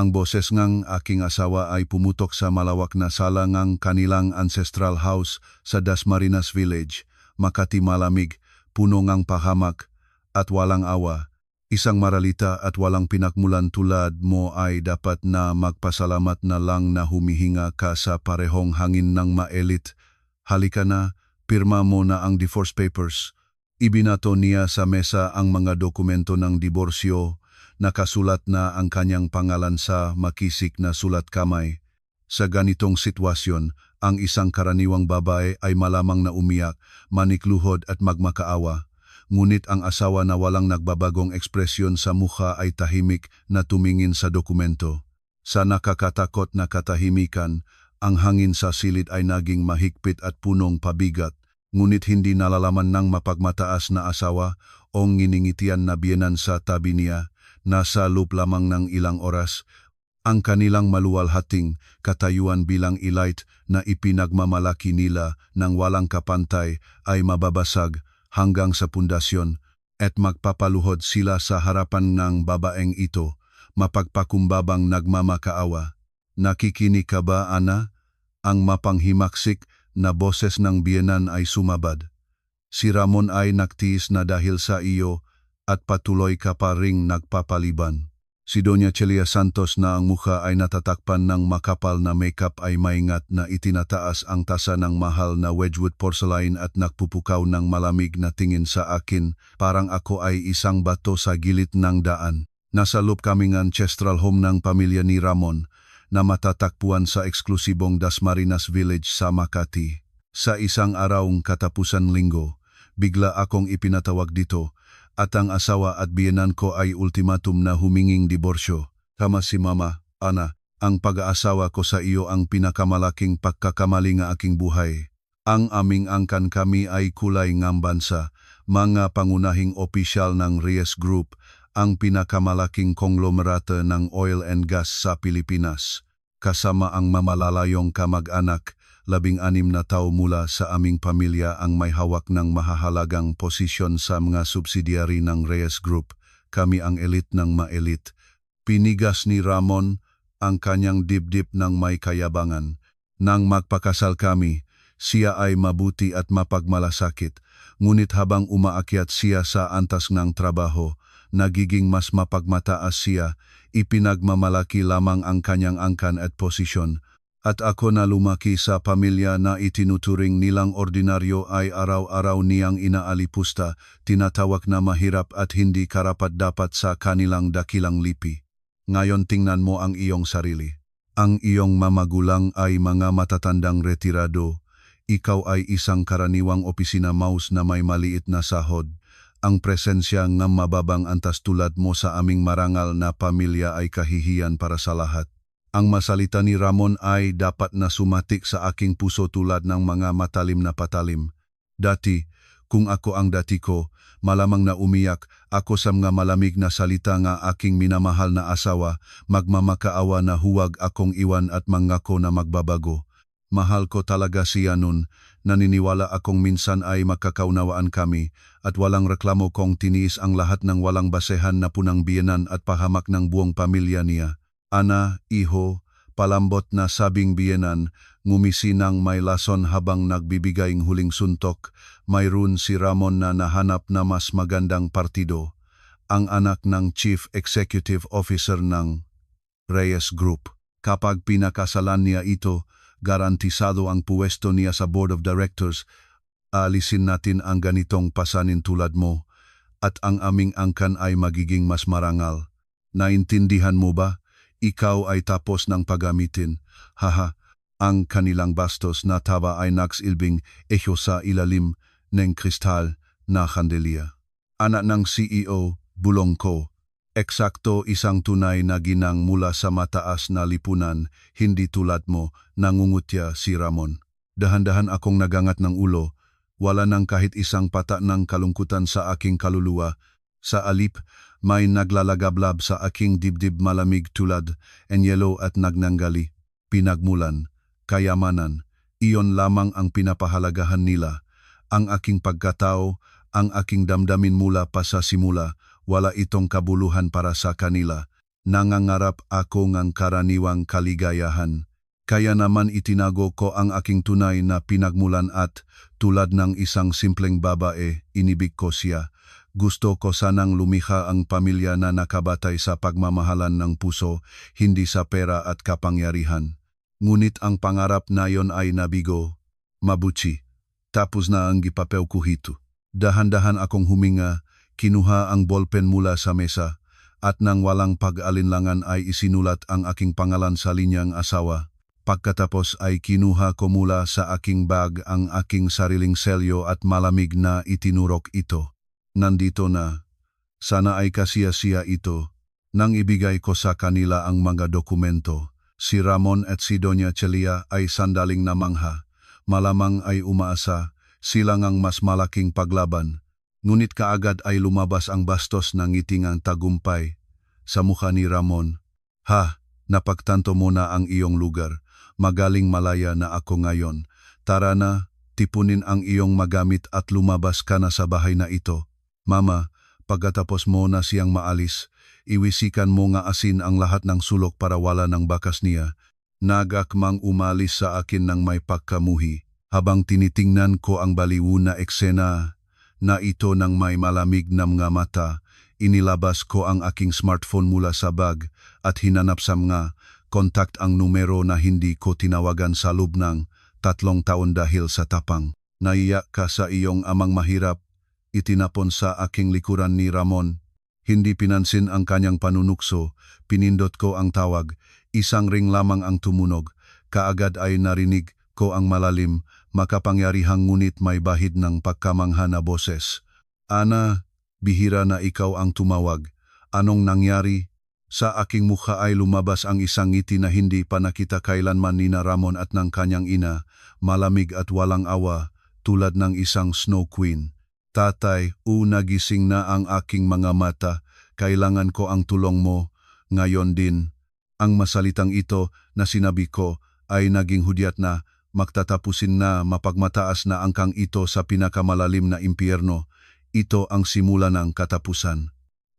Ang boses ngang aking asawa ay pumutok sa malawak na sala ngang kanilang ancestral house sa Dasmariñas Village, Makati. Malamig, puno ngang pahamak at walang awa. Isang maralita at walang pinakmulan tulad mo ay dapat na magpasalamat na lang na humihinga ka sa parehong hangin ng maelit. Halika na, pirma mo na ang divorce papers. Ibinato niya sa mesa ang mga dokumento ng diborsyo. Nakasulat na ang kanyang pangalan sa makisik na sulat kamay. Sa ganitong sitwasyon, ang isang karaniwang babae ay malamang na umiyak, manikluhod at magmakaawa. Ngunit ang asawa na walang nagbabagong ekspresyon sa mukha ay tahimik na tumingin sa dokumento. Sa nakakatakot na katahimikan, ang hangin sa silid ay naging mahigpit at punong pabigat, ngunit hindi nalalaman ng mapagmataas na asawa o nginingitian na biyenan sa tabi niya. Nasa loob lamang ng ilang oras, ang kanilang maluwalhating katayuan bilang elite na ipinagmamalaki nila ng walang kapantay ay mababasag hanggang sa pundasyon at magpapaluhod sila sa harapan ng babaeng ito, mapagpakumbabang nagmamakaawa. Nakikinig ka ba, Ana? Ang mapanghimaksik na boses ng biyenan ay sumabad. Si Ramon ay nagtiis na dahil sa iyo at patuloy ka pa ring nagpapaliban. Si Doña Celia Santos na ang mukha ay natatakpan ng makapal na makeup ay maingat na itinataas ang tasa ng mahal na Wedgwood porcelain at nagpupukaw ng malamig na tingin sa akin, parang ako ay isang bato sa gilid ng daan. Nasa loob kaming ancestral home ng pamilya ni Ramon na matatakpuan sa eksklusibong Dasmariñas Village sa Makati. Sa isang arawng katapusan linggo, bigla akong ipinatawag dito at ang asawa at biyenan ko ay ultimatum na huminging diborsyo. Kama si Mama, Ana, ang pag-aasawa ko sa iyo ang pinakamalaking pagkakamali ng aking buhay. Ang aming angkan kami ay kulay ng bansa, mga pangunahing opisyal ng Reyes Group, ang pinakamalaking konglomerate ng oil and gas sa Pilipinas. Kasama ang mamalalayong kamag-anak, 16 na tao mula sa aming pamilya ang may hawak ng mahahalagang posisyon sa mga subsidiary ng Reyes Group. Kami ang elite ng ma-elite. Pinigas ni Ramon ang kanyang dibdib ng may kayabangan. Nang magpakasal kami, siya ay mabuti at mapagmalasakit. Ngunit habang umaakyat siya sa antas ng trabaho, nagiging mas mapagmataas siya, ipinagmamalaki lamang ang kanyang angkan at posisyon. At ako na lumaki sa pamilya na itinuturing nilang ordinaryo ay araw-araw niyang inaalipusta, tinatawag na mahirap at hindi karapat-dapat sa kanilang dakilang lipi. Ngayon tingnan mo ang iyong sarili. Ang iyong mamagulang ay mga matatandang retirado. Ikaw ay isang karaniwang opisina mouse na may maliit na sahod. Ang presensya ng mababang antas tulad mo sa aming marangal na pamilya ay kahihiyan para sa lahat. Ang masalita ni Ramon ay dapat na sumatik sa aking puso tulad ng mga matalim na patalim. Dati, kung ako ang dati ko, malamang na umiyak ako sa mga malamig na salita ng aking minamahal na asawa, magmamakaawa na huwag akong iwan at mangako na magbabago. Mahal ko talaga siya nun, naniniwala akong minsan ay makakaunawaan kami at walang reklamo kong tiniis ang lahat ng walang basehan na punang biyenan at pahamak ng buong pamilya niya. Ana, iho, palambot na sabing biyenan, ngumisi ng may lason habang nagbibigay ng huling suntok. Mayroon si Ramon na nahanap na mas magandang partido, ang anak ng Chief Executive Officer ng Reyes Group. Kapag pinakasalan niya ito, garantisado ang puwesto niya sa Board of Directors. Alisin natin ang ganitong pasanin tulad mo, at ang aming angkan ay magiging mas marangal. Naintindihan mo ba? Ikaw ay tapos ng paggamitin. Haha, ang kanilang bastos na taba ay nagsilbing echo sa ilalim ng kristal na kandelya. Anak ng CEO, bulong ko. Eksakto isang tunay na ginang mula sa mataas na lipunan, hindi tulad mo, nangungutya si Ramon. Dahan-dahan akong nagangat ng ulo, wala nang kahit isang pata ng kalungkutan sa aking kaluluwa. Sa alip, may naglalagablab sa aking dibdib malamig tulad anyelo at nagnanggali. Pinagmulan, kayamanan, iyon lamang ang pinapahalagahan nila. Ang aking pagkatao, ang aking damdamin mula pa sa simula, wala itong kabuluhan para sa kanila. Nangangarap ako ng karaniwang kaligayahan. Kaya naman itinago ko ang aking tunay na pinagmulan at tulad ng isang simpleng babae, inibig ko siya. Gusto ko sanang lumikha ang pamilya na nakabatay sa pagmamahalan ng puso, hindi sa pera at kapangyarihan. Ngunit ang pangarap na yon ay nabigo. Mabuti. Tapos na ang gipapel ko hito. Dahan-dahan akong huminga, kinuha ang ballpen mula sa mesa, at nang walang pag-alinlangan ay isinulat ang aking pangalan sa linyang asawa. Pagkatapos ay kinuha ko mula sa aking bag ang aking sariling selyo at malamig na itinurok ito. Nandito na. Sana ay kasiya-siya ito. Nang ibigay ko sa kanila ang mga dokumento, si Ramon at si Doña Celia ay sandaling namangha. Malamang ay umaasa, sila ngang mas malaking paglaban. Ngunit kaagad ay lumabas ang bastos ng ngitingang tagumpay sa mukha ni Ramon. Ha, napagtanto mo na ang iyong lugar. Magaling malaya na ako ngayon. Tara na, tipunin ang iyong magamit at lumabas ka na sa bahay na ito. Mama, pagkatapos mo na siyang maalis, iwisikan mo nga asin ang lahat ng sulok para wala ng bakas niya. Nagakmang umalis sa akin ng may pagkamuhi. Habang tinitingnan ko ang baliw na eksena na ito ng may malamig na mga mata, inilabas ko ang aking smartphone mula sa bag at hinanap sa mga kontak ang numero na hindi ko tinawagan sa loob ng 3 taon dahil sa tapang. Naiyak ka sa iyong amang mahirap, itinapon sa aking likuran ni Ramon. Hindi pinansin ang kanyang panunukso, pinindot ko ang tawag, isang ring lamang ang tumunog. Kaagad ay narinig ko ang malalim, makapangyarihang ngunit may bahid ng pagkamangha na boses. Ana, bihira na ikaw ang tumawag. Anong nangyari? Sa aking mukha ay lumabas ang isang ngiti na hindi pa nakita kailanman ni Ramon at ng kanyang ina, malamig at walang awa, tulad ng isang snow queen. Tatay, nagising na ang aking mga mata, kailangan ko ang tulong mo, ngayon din. Ang masalitang ito na sinabi ko ay naging hudyat na, magtatapusin na mapagmataas na angkang ito sa pinakamalalim na impyerno. Ito ang simula ng katapusan.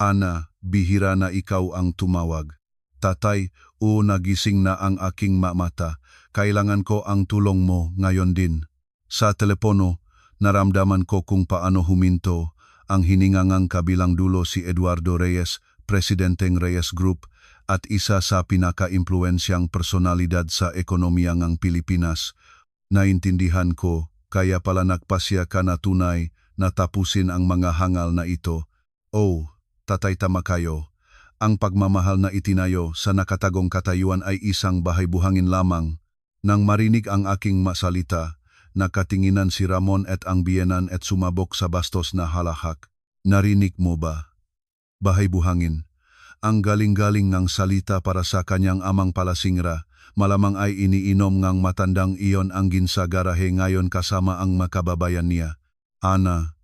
Ana, bihira na ikaw ang tumawag. Tatay, nagising na ang aking mata. Kailangan ko ang tulong mo ngayon din. Sa telepono, naramdaman ko kung paano huminto ang hiningangang kabilang dulo si Eduardo Reyes, presidenteng Reyes Group, at isa sa pinaka-impluensyang personalidad sa ekonomiya ng Pilipinas. Naintindihan ko, kaya pala nagpasya ka na tunay na tapusin ang mga hangal na ito. Tatay, tama kayo. Ang pagmamahal na itinayo sa nakatagong katayuan ay isang bahay buhangin lamang. Nang marinig ang aking masalita, nakatinginan si Ramon at ang biyenan at sumabok sa bastos na halahak. Narinig mo ba? Bahay buhangin. Ang galing-galing ng salita para sa kanyang amang palasingra, malamang ay iniinom ngang matandang iyon ang ginsagarahe ngayon kasama ang makababayan niya. Ana,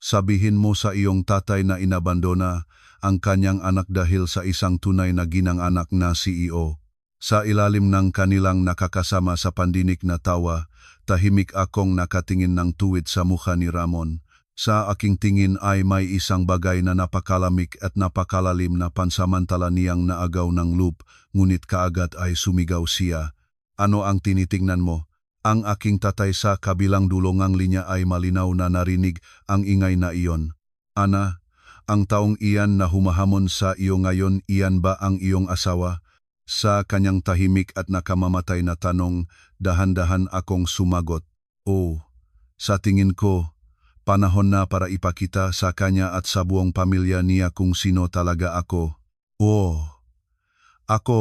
sabihin mo sa iyong tatay na inabandona ang kanyang anak dahil sa isang tunay na ginang-anak na CEO. Sa ilalim ng kanilang nakakasama sa pandinig na tawa, tahimik akong nakatingin ng tuwid sa mukha ni Ramon. Sa aking tingin ay may isang bagay na napakalamig at napakalalim na pansamantala niyang naagaw ng loop, ngunit kaagad ay sumigaw siya. Ano ang tinitingnan mo? Ang aking tatay sa kabilang dulo ng linya ay malinaw na narinig ang ingay na iyon. Ana, ang taong iyan na humahamon sa iyo ngayon, iyan ba ang iyong asawa? Sa kanyang tahimik at nakamamatay na tanong, dahan-dahan akong sumagot. Sa tingin ko, panahon na para ipakita sa kanya at sa buong pamilya niya kung sino talaga ako. Ako,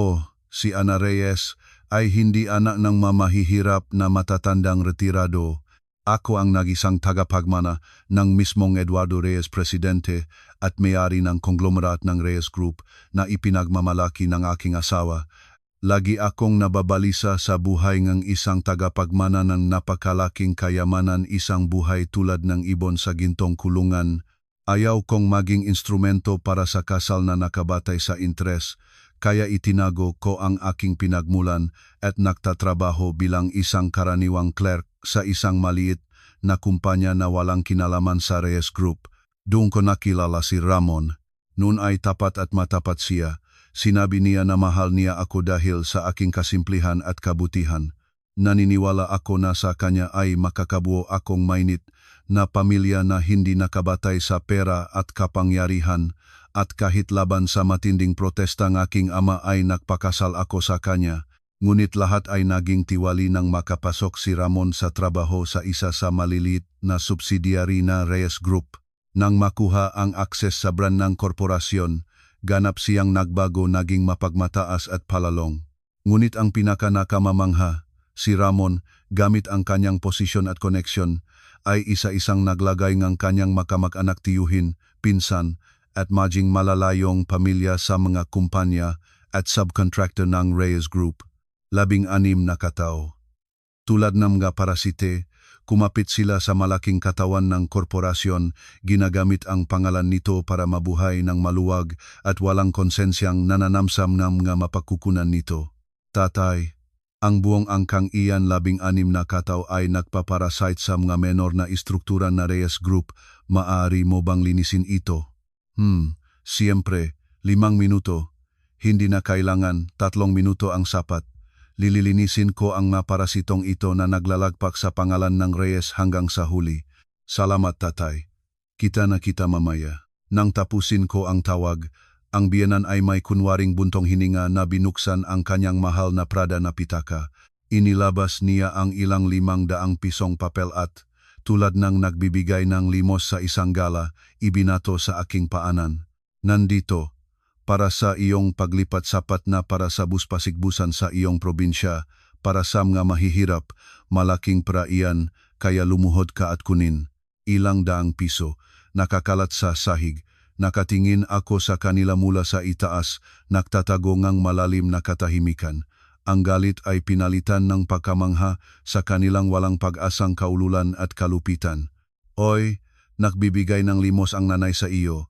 si Ana Reyes, ay hindi anak ng mamahihirap na matatandang retirado. Ako ang nagisang tagapagmana ng mismong Eduardo Reyes, presidente at may-ari ng konglomerat ng Reyes Group na ipinagmamalaki ng aking asawa. Lagi akong nababalisa sa buhay ng isang tagapagmana ng napakalaking kayamanan, isang buhay tulad ng ibon sa gintong kulungan. Ayaw kong maging instrumento para sa kasal na nakabatay sa interes, kaya itinago ko ang aking pinagmulan at nagtatrabaho bilang isang karaniwang clerk sa isang maliit na kumpanya na walang kinalaman sa Reyes Group. Doon ko nakilala si Ramon. Noon ay tapat at matapat siya. Sinabi niya na mahal niya ako dahil sa aking kasimplihan at kabutihan. Naniniwala ako na sa kanya ay makakabuo akong mainit na pamilya na hindi nakabatay sa pera at kapangyarihan, at kahit laban sa matinding protesta ng aking ama ay nagpakasal ako sa kanya. Ngunit lahat ay naging tiwali nang makapasok si Ramon sa trabaho sa isa sa maliliit na subsidiary na Reyes Group. Nang makuha ang akses sa brand ng korporasyon, ganap siyang nagbago, naging mapagmataas at palalong. Ngunit ang pinaka-nakamamangha, si Ramon, gamit ang kanyang posisyon at koneksyon, ay isa-isang naglagay ng kanyang makamag-anak, tiyuhin, pinsan, at maging malalayong pamilya sa mga kumpanya at subcontractor ng Reyes Group. 16 na katao. Tulad ng mga parasite, kumapit sila sa malaking katawan ng korporasyon, ginagamit ang pangalan nito para mabuhay ng maluwag at walang konsensyang nananamsam ng mga mapagkukunan nito. Tatay, ang buong angkang iyan 16 na katao ay nagpaparasite sa mga menor na istruktura na Reyes Group. Maaari mo bang linisin ito? Siyempre, 5 minuto. Hindi na kailangan, 3 minuto ang sapat. Lilinisin ko ang mga parasitong ito na naglalagpak sa pangalan ng Reyes hanggang sa huli. Salamat, tatay. Kita na kita mamaya. Nang tapusin ko ang tawag, ang biyenan ay may kunwaring buntong hininga na binuksan ang kanyang mahal na Prada na pitaka. Inilabas niya ang ilang 500 pisong papel at, tulad ng nagbibigay ng limos sa isang gala, ibinato sa aking paanan. Nandito, para sa iyong paglipat, sapat na para sa buspasigbusan sa iyong probinsya, para sa mga mahihirap, malaking praiyan, kaya lumuhod ka at kunin. Ilang daang piso, nakakalat sa sahig. Nakatingin ako sa kanila mula sa itaas, nagtatago ngang malalim na katahimikan. Ang galit ay pinalitan ng pagkamangha sa kanilang walang pag-asang kaululan at kalupitan. Oy, nagbibigay ng limos ang nanay sa iyo.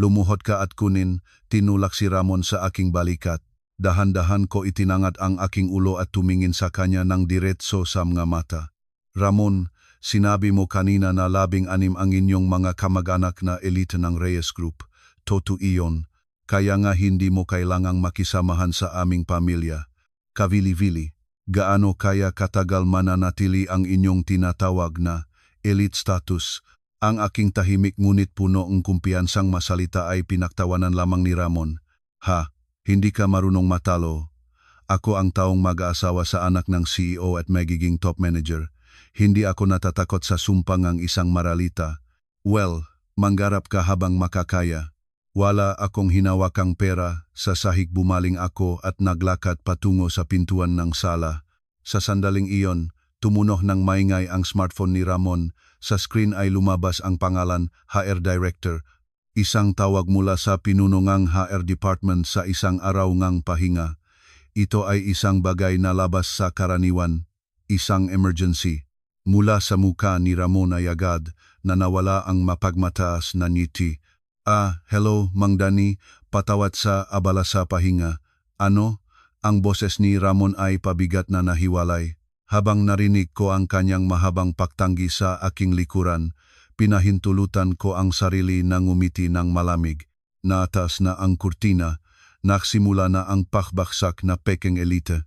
Lumuhod ka at kunin, tinulak si Ramon sa aking balikat. Dahan-dahan ko itinangat ang aking ulo at tumingin sa kanya ng diretso sa mga mata. Ramon, sinabi mo kanina na 16 ang inyong mga kamag-anak na elite ng Reyes Group. Totoo iyon, kaya nga hindi mo kailangang makisamahan sa aming pamilya. Kavili-vili, gaano kaya katagal mananatili ang inyong tinatawag na elite status? Ang aking tahimik ngunit puno ng kumpiyansang masalita ay pinaktawanan lamang ni Ramon. Ha, hindi ka marunong matalo. Ako ang taong mag-aasawa sa anak ng CEO at magiging top manager. Hindi ako natatakot sa sumpang ang isang maralita. Well, manggarap ka habang makakaya. Wala akong hinawakang pera, sa sahig bumaling ako at naglakad patungo sa pintuan ng sala. Sa sandaling iyon, tumunog ng maingay ang smartphone ni Ramon. Sa screen ay lumabas ang pangalan HR Director, isang tawag mula sa pinunungang HR Department sa isang araw ngang pahinga. Ito ay isang bagay na labas sa karaniwan, isang emergency. Mula sa muka ni Ramon ay agad na nawala ang mapagmataas na ngiti. Hello, Mang Dani, patawat sa abala sa pahinga. Ano? Ang boses ni Ramon ay pabigat na nahiwalay. Habang narinig ko ang kanyang mahabang pagtanggi sa aking likuran, pinahintulutan ko ang sarili na ngumiti ng malamig. Naatas na ang kurtina, nagsimula na ang pakbaksak na Peking Elite.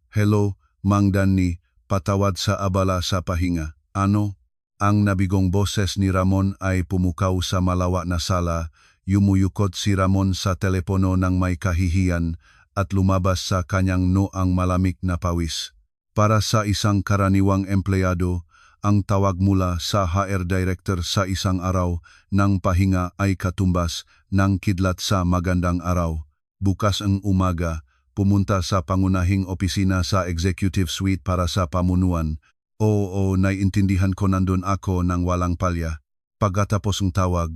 Hello, Mang Dani, patawad sa abala sa pahinga. Ano? Ang nabigong boses ni Ramon ay pumukaw sa malawa na sala. Yumuyukot si Ramon sa telepono ng may kahihiyan at lumabas sa kanyang noang malamig na pawis. Para sa isang karaniwang empleyado, ang tawag mula sa HR Director sa isang araw ng pahinga ay katumbas ng kidlat sa magandang araw. Bukas ang umaga, pumunta sa pangunahing opisina sa Executive Suite para sa pamunuan. Oo, naiintindihan ko, nandun ako ng walang palya. Pagkatapos ng tawag,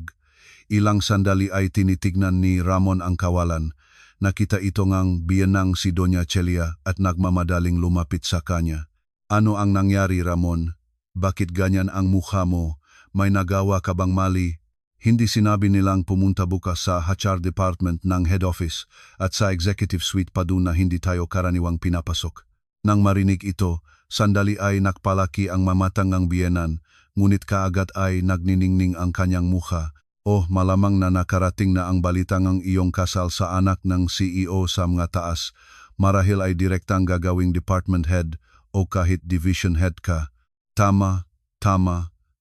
ilang sandali ay tinitignan ni Ramon ang kawalan. Nakita ito ngang biyenang si Doña Celia at nagmamadaling lumapit sa kanya. Ano ang nangyari, Ramon? Bakit ganyan ang mukha mo? May nagawa ka bang mali? Hindi sinabi nilang pumunta bukas sa HR Department ng Head Office at sa Executive Suite pa doon na hindi tayo karaniwang pinapasok. Nang marinig ito, sandali ay nakpalaki ang mamatangang biyenan, ngunit kaagad ay nagniningning ang kanyang mukha. Oh, malamang na nakarating na ang balita ng iyong kasal sa anak ng CEO sa mga taas. Marahil ay direktang gagawing department head o kahit division head ka. Tama,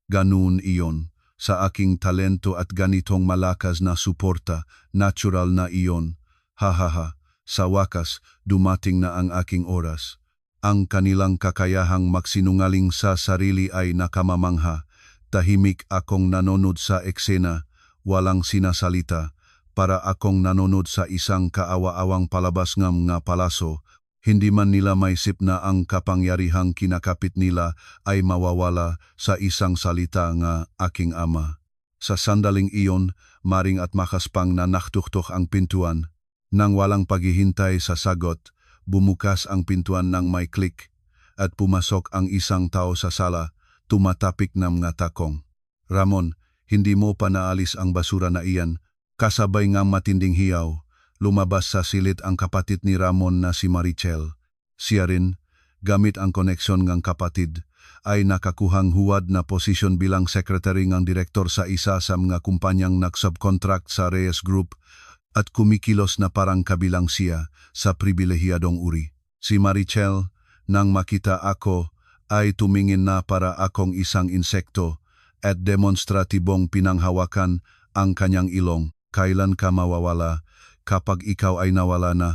ganoon iyon. Sa aking talento at ganitong malakas na suporta, natural na iyon. Hahaha, sa wakas, dumating na ang aking oras. Ang kanilang kakayahang magsinungaling sa sarili ay nakamamangha. Tahimik akong nanonood sa eksena, walang sinasalita, para akong nanonood sa isang kaawa-awang palabas ng nga palaso. Hindi man nila maisip na ang kapangyarihang kinakapit nila ay mawawala sa isang salita nga aking ama. Sa sandaling iyon, maring at makaspang na naktuktok ang pintuan. Nang walang paghihintay sa sagot, bumukas ang pintuan ng may click at pumasok ang isang tao sa sala, tumatapik ng mga takong. Ramon, hindi mo pa naalis ang basura na iyan. Kasabay ng matinding hiyaw, lumabas sa silid ang kapatid ni Ramon na si Marichel. Siya rin, gamit ang koneksyon ng kapatid, ay nakakuhang huwad na posisyon bilang sekretary ng direktor sa isa sa mga kumpanyang nag-subcontract sa Reyes Group at kumikilos na parang kabilang siya sa pribilehiyadong uri. Si Marichel, nang makita ako, ay tumingin na para akong isang insekto at demonstratibong pinanghawakan ang kanyang ilong. Kailan ka mawawala? Kapag ikaw ay nawala na,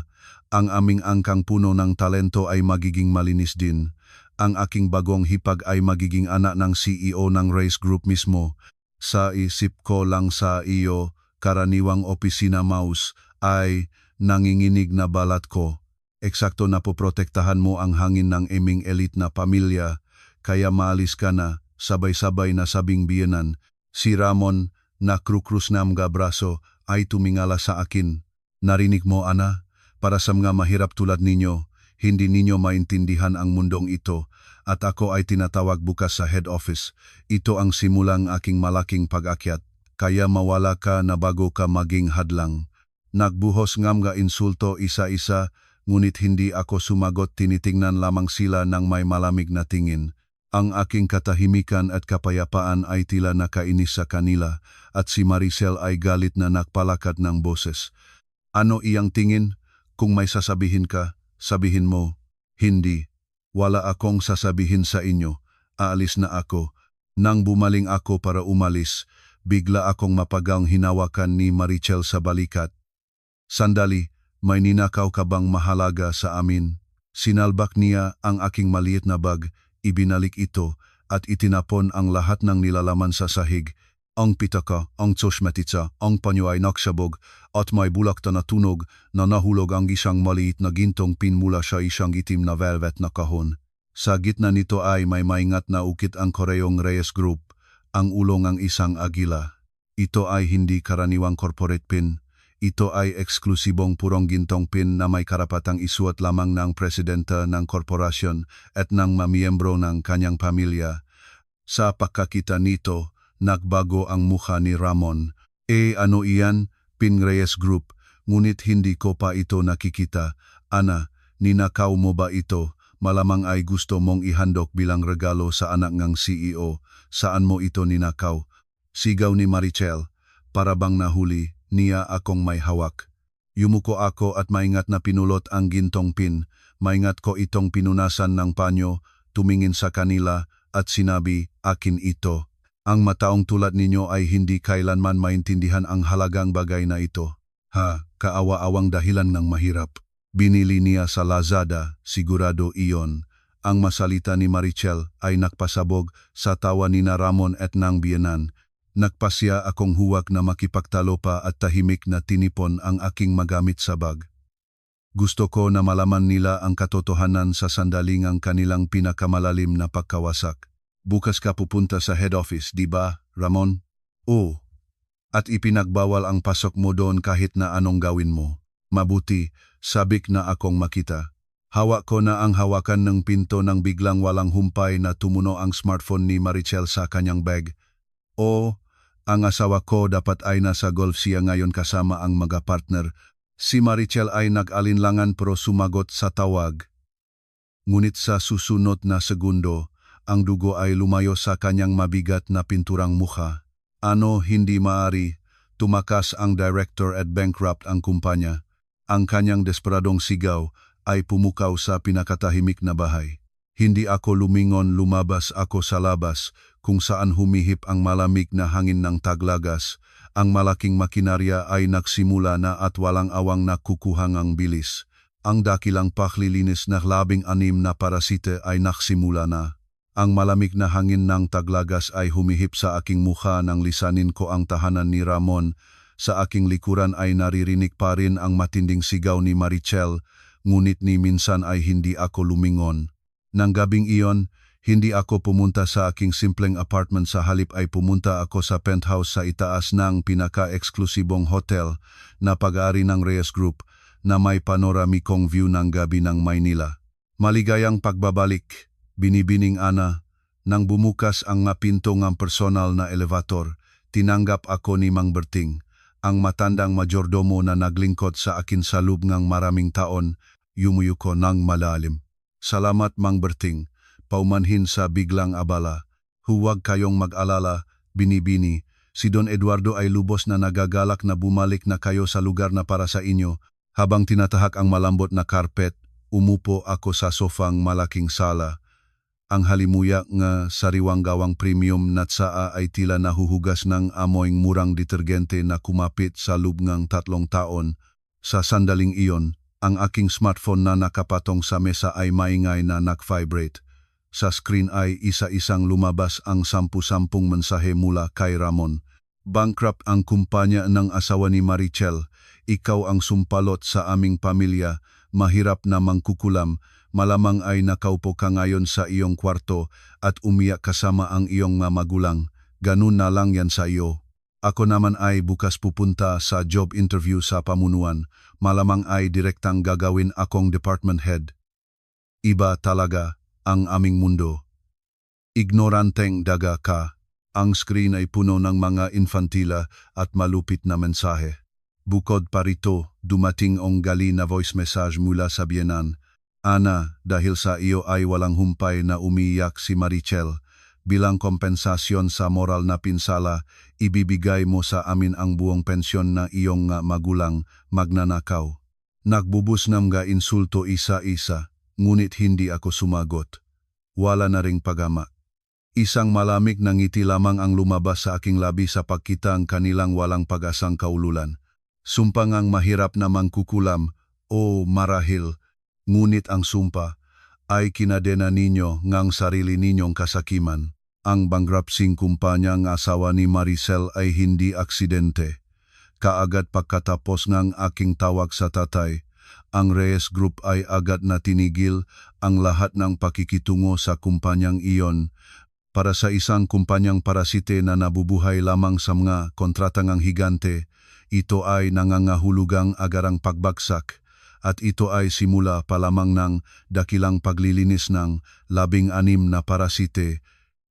ang aming angkang puno ng talento ay magiging malinis din. Ang aking bagong hipag ay magiging anak ng CEO ng Reyes Group mismo. Sa isip ko lang sa iyo, karaniwang opisina mouse, ay nanginginig na balat ko. Eksakto na poprotektahan mo ang hangin ng aming elite na pamilya, kaya maalis ka na. Sabay-sabay na sabing biyenan. Si Ramon, na krukrus na mga braso, ay tumingala sa akin. Narinig mo, Ana? Para sa mga mahirap tulad ninyo, hindi ninyo maintindihan ang mundong ito, at ako ay tinatawag bukas sa head office. Ito ang simulang aking malaking pag-akyat, kaya mawala ka na bago ka maging hadlang. Nagbuhos ng mga insulto isa-isa, ngunit hindi ako sumagot, tinitingnan lamang sila ng may malamig na tingin. Ang aking katahimikan at kapayapaan ay tila nakainis sa kanila at si Marichel ay galit na nakpalakat ng boses. Ano iyang tingin? Kung may sasabihin ka, sabihin mo. Hindi. Wala akong sasabihin sa inyo. Aalis na ako. Nang bumaling ako para umalis, bigla akong mapagang hinawakan ni Marichel sa balikat. Sandali, may ninakaw ka bang mahalaga sa amin? Sinalbak niya ang aking maliit na bag. Ibinalik ito at itinapon ang lahat ng nilalaman sa sahig. Ang pitaka, ang tsosmetitsa, ang panyo ay naksabog at may bulakta na tunog na nahulog ang isang maliit na gintong pin mula sa isang itim na velvet na kahon. Sa gitna nito ay may maingat na ukit ang Koreyong Reyes Group, ang ulong ang isang agila. Ito ay hindi karaniwang corporate pin. Ito ay eksklusibong purong gintong pin na may karapatang isuot lamang ng presidente ng korporasyon at ng mamiyembro ng kanyang pamilya. Sa pagkakita nito, nagbago ang mukha ni Ramon. Ano iyan? Pin Reyes Group, ngunit hindi ko pa ito nakikita. Ana, ninakaw mo ba ito? Malamang ay gusto mong ihandok bilang regalo sa anak ng CEO. Saan mo ito ninakaw? Sigaw ni Marichel, para bang nahuli niya akong may hawak. Yumuko ako at maingat na pinulot ang gintong pin. Maingat ko itong pinunasan ng panyo, tumingin sa kanila at sinabi, akin ito. Ang mataong tulad ninyo ay hindi kailanman maintindihan ang halagang bagay na ito. Kaawa-awang dahilan ng mahirap. Binili niya sa Lazada, sigurado iyon. Ang masalita ni Marichel ay nakpasabog sa tawa ni Ramon at ng biyenan. Nagpasya akong huwag na makipagtalo pa at tahimik na tinipon ang aking magamit sa bag. Gusto ko na malaman nila ang katotohanan sa sandaling ang kanilang pinakamalalim na pagkawasak. Bukas ka pupunta sa head office, di ba, Ramon? Oo. At ipinagbawal ang pasok mo doon kahit na anong gawin mo. Mabuti, sabik na akong makita. Hawak ko na ang hawakan ng pinto nang biglang walang humpay na tumuno ang smartphone ni Marichel sa kanyang bag. Ang asawa ko dapat ay nasa golf siya ngayon kasama ang mga partner. Si Marichel ay nag-alinlangan pero sumagot sa tawag. Ngunit sa susunod na segundo, ang dugo ay lumayo sa kanyang mabigat na pinturang mukha. Ano hindi maari, tumakas ang director at bankrupt ang kumpanya. Ang kanyang desperadong sigaw ay pumukaw sa pinakatahimik na bahay. Hindi ako lumingon, lumabas ako sa labas kung saan humihip ang malamig na hangin ng taglagas. Ang malaking makinarya ay nagsimula na at walang awang nakukuhang ang bilis. Ang dakilang paglilinis na 16 na parasite ay nagsimula na. Ang malamig na hangin ng taglagas ay humihip sa aking mukha nang lisanin ko ang tahanan ni Ramon. Sa aking likuran ay naririnig pa rin ang matinding sigaw ni Marichel, ngunit ni minsan ay hindi ako lumingon. Nang gabing iyon, hindi ako pumunta sa aking simpleng apartment, sa halip ay pumunta ako sa penthouse sa itaas ng pinaka-eksklusibong hotel na pag-aari ng Reyes Group na may panoramikong view ng gabi ng Maynila. Maligayang pagbabalik, binibining Ana. Nang bumukas ang nga pinto ng personal na elevator, tinanggap ako ni Mang Berting, ang matandang majordomo na naglingkod sa akin sa loob ng maraming taon. Yumuyuko ng malalim. Salamat Mang Berting, paumanhin sa biglang abala. Huwag kayong mag-alala, binibini. Si Don Eduardo ay lubos na nagagalak na bumalik na kayo sa lugar na para sa inyo. Habang tinatahak ang malambot na karpet, umupo ako sa sofang malaking sala. Ang halimuyak nga sariwang gawang premium na tsaa ay tila nahuhugas ng amoy murang detergente na kumapit sa loob ng 3 taon. Sa sandaling iyon, ang aking smartphone na nakapatong sa mesa ay maingay na nag-vibrate. Sa screen ay isa-isang lumabas ang 10 mensahe mula kay Ramon. Bankrupt ang kumpanya ng asawa ni Marichel. Ikaw ang sumpalot sa aming pamilya. Mahirap na mangkukulam. Malamang ay nakaupo ka ngayon sa iyong kwarto at umiyak kasama ang iyong mga magulang. Ganun na lang yan sa iyo. Ako naman ay bukas pupunta sa job interview sa pamunuan. Malamang ay direktang gagawin akong department head. Iba talaga ang aming mundo. Ignoranteng daga ka. Ang screen ay puno ng mga infantila at malupit na mensahe. Bukod pa rito, dumating ang gali na voice message mula sa biyenan. Ana, dahil sa iyo ay walang humpay na umiyak si Marichel. Bilang kompensasyon sa moral na pinsala, ibibigay mo sa amin ang buong pensyon na iyong magulang magnanakaw. Nagbubus ng mga insulto isa-isa, ngunit hindi ako sumagot. Wala na ring pagama. Isang malamig na ngiti lamang ang lumabas sa aking labi sa pagkita ang kanilang walang pag-asang kaululan. Sumpangang mahirap na mangkukulam, o marahil, ngunit ang sumpa ay kinadena ninyo ngang sarili ninyong kasakiman. Ang bankruptcy kumpanya ng asawa ni Maricel ay hindi aksidente. Kaagad pagkatapos ng aking tawag sa tatay, ang Reyes Group ay agad na tinigil ang lahat ng pakikitungo sa kumpanyang iyon. Para sa isang kumpanyang parasite na nabubuhay lamang sa mga kontratangang higante, ito ay nangangahulugang agarang pagbagsak at ito ay simula pa lamang ng dakilang paglilinis ng 16 na parasite.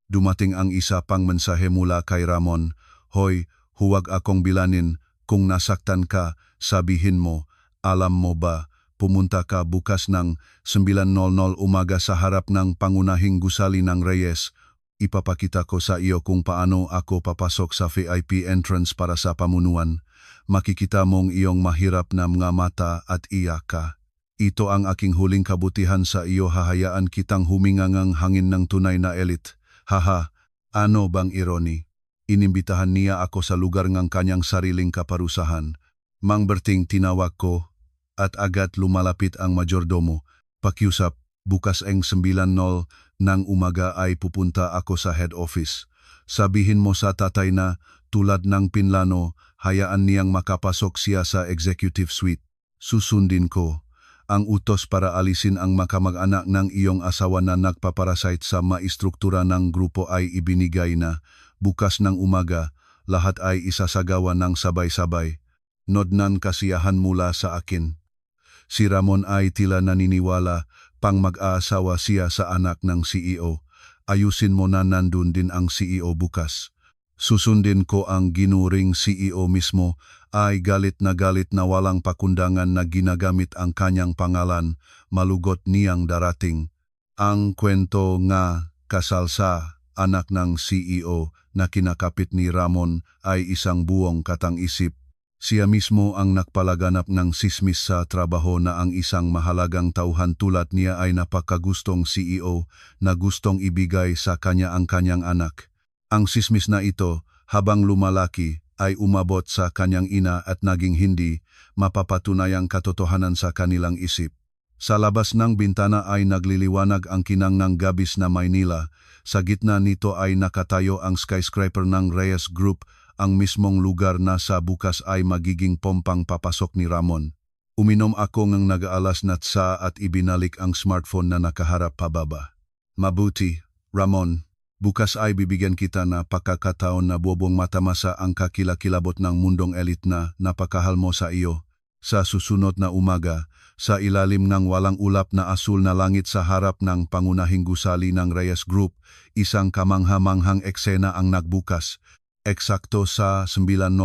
Dumating ang isa pang mensahe mula kay Ramon. Hoy, huwag akong bilanin. Kung nasaktan ka, sabihin mo. Alam mo ba, pumunta ka bukas ng 9:00 umaga sa harap ng pangunahing gusali ng Reyes. Ipapakita ko sa iyo kung paano ako papasok sa VIP entrance para sa pamunuan. Makikita mong iyong mahirap na mga mata at iyak ka. Ito ang aking huling kabutihan sa iyo, hahayaan kitang humingangang hangin ng tunay na elite. Haha, ano bang irony? Inimbitahan niya ako sa lugar ng kanyang sariling kaparusahan. Mang Berting, tinawag ko at agad lumalapit ang majordomo. Pakiusap, bukas ang 9:00 ng umaga ay pupunta ako sa head office. Sabihin mo sa tatay na tulad ng pinlano, hayaan niyang makapasok siya sa executive suite. Susundin ko. Ang utos para alisin ang makamag-anak ng iyong asawa na nagpaparasite sa maistruktura ng grupo ay ibinigay na. Bukas ng umaga, lahat ay isasagawa ng sabay-sabay. Nodnan kasiyahan mula sa akin. Si Ramon ay tila naniniwala, pang mag-aasawa siya sa anak ng CEO. Ayusin mo na nandun din ang CEO bukas. Susundin ko ang ginuring CEO mismo, ay galit na walang pakundangan na ginagamit ang kanyang pangalan, malugot niyang darating. Ang kwento nga kasalsa anak ng CEO na kinakapit ni Ramon ay isang buong katang-isip. Siya mismo ang nagpalaganap ng sismis sa trabaho na ang isang mahalagang tauhan tulad niya ay napakagustong CEO na gustong ibigay sa kanya ang kanyang anak. Ang sismis na ito, habang lumalaki, ay umabot sa kanyang ina at naging hindi mapapatunayang katotohanan sa kanilang isip. Sa labas ng bintana ay nagliliwanag ang kinang ng gabis na Maynila. Sa gitna nito ay nakatayo ang skyscraper ng Reyes Group, ang mismong lugar na sa bukas ay magiging pompang papasok ni Ramon. Uminom ako ng nag-aalas na tsa at ibinalik ang smartphone na nakaharap pababa. Mabuti, Ramon. Bukas ay bibigyan kita na pagkakataon na bobong matamasa ang kakilakilabot ng mundong elit na napakahal mo sa iyo. Sa susunod na umaga, sa ilalim ng walang ulap na asul na langit sa harap ng pangunahing gusali ng Reyes Group, isang kamangha-manghang eksena ang nagbukas. Eksakto sa 9:00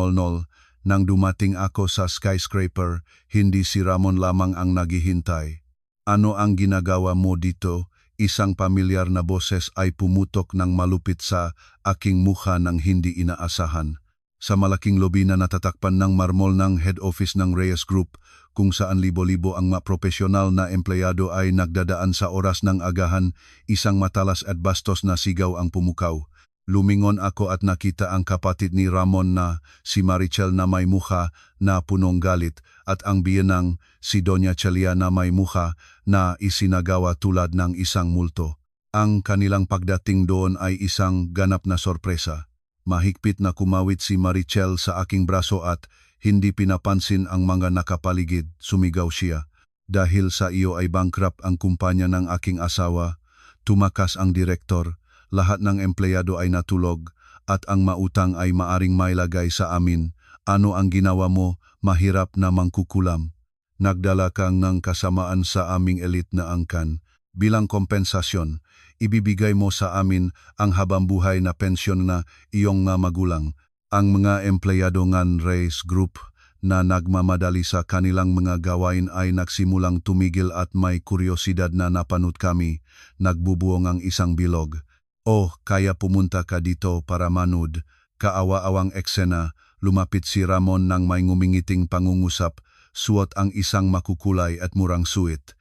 nang dumating ako sa skyscraper, hindi si Ramon lamang ang naghihintay. Ano ang ginagawa mo dito? Isang pamilyar na boses ay pumutok ng malupit sa aking mukha ng hindi inaasahan. Sa malaking lobi na natatakpan ng marmol ng head office ng Reyes Group, kung saan libo-libo ang mapropesyonal na empleyado ay nagdadaan sa oras ng agahan, isang matalas at bastos na sigaw ang pumukaw. Lumingon ako at nakita ang kapatid ni Ramon na si Marichel na may mukha na punong galit at ang biyenang si Doña Celia na may mukha na isinagawa tulad ng isang multo. Ang kanilang pagdating doon ay isang ganap na sorpresa. Mahigpit na kumawit si Marichel sa aking braso at hindi pinapansin ang mga nakapaligid, sumigaw siya. Dahil sa iyo ay bankrupt ang kumpanya ng aking asawa, tumakas ang direktor. Lahat ng empleyado ay natulog at ang mautang ay maaring mailagay sa amin. Ano ang ginawa mo? Mahirap na mangkukulam. Nagdala kang ng kasamaan sa aming elite na angkan. Bilang kompensasyon, ibibigay mo sa amin ang habambuhay na pensyon na iyong nga magulang. Ang mga empleyado ng Reyes Group na nagmamadali sa kanilang mga gawain ay nagsimulang tumigil at may kuryosidad na napanood kami. Nagbubuong ang isang bilog. Oh, kaya pumunta ka dito para manood. Kaawa-awang eksena, lumapit si Ramon ng may ngumingiting pangungusap, suot ang isang makukulay at murang suit.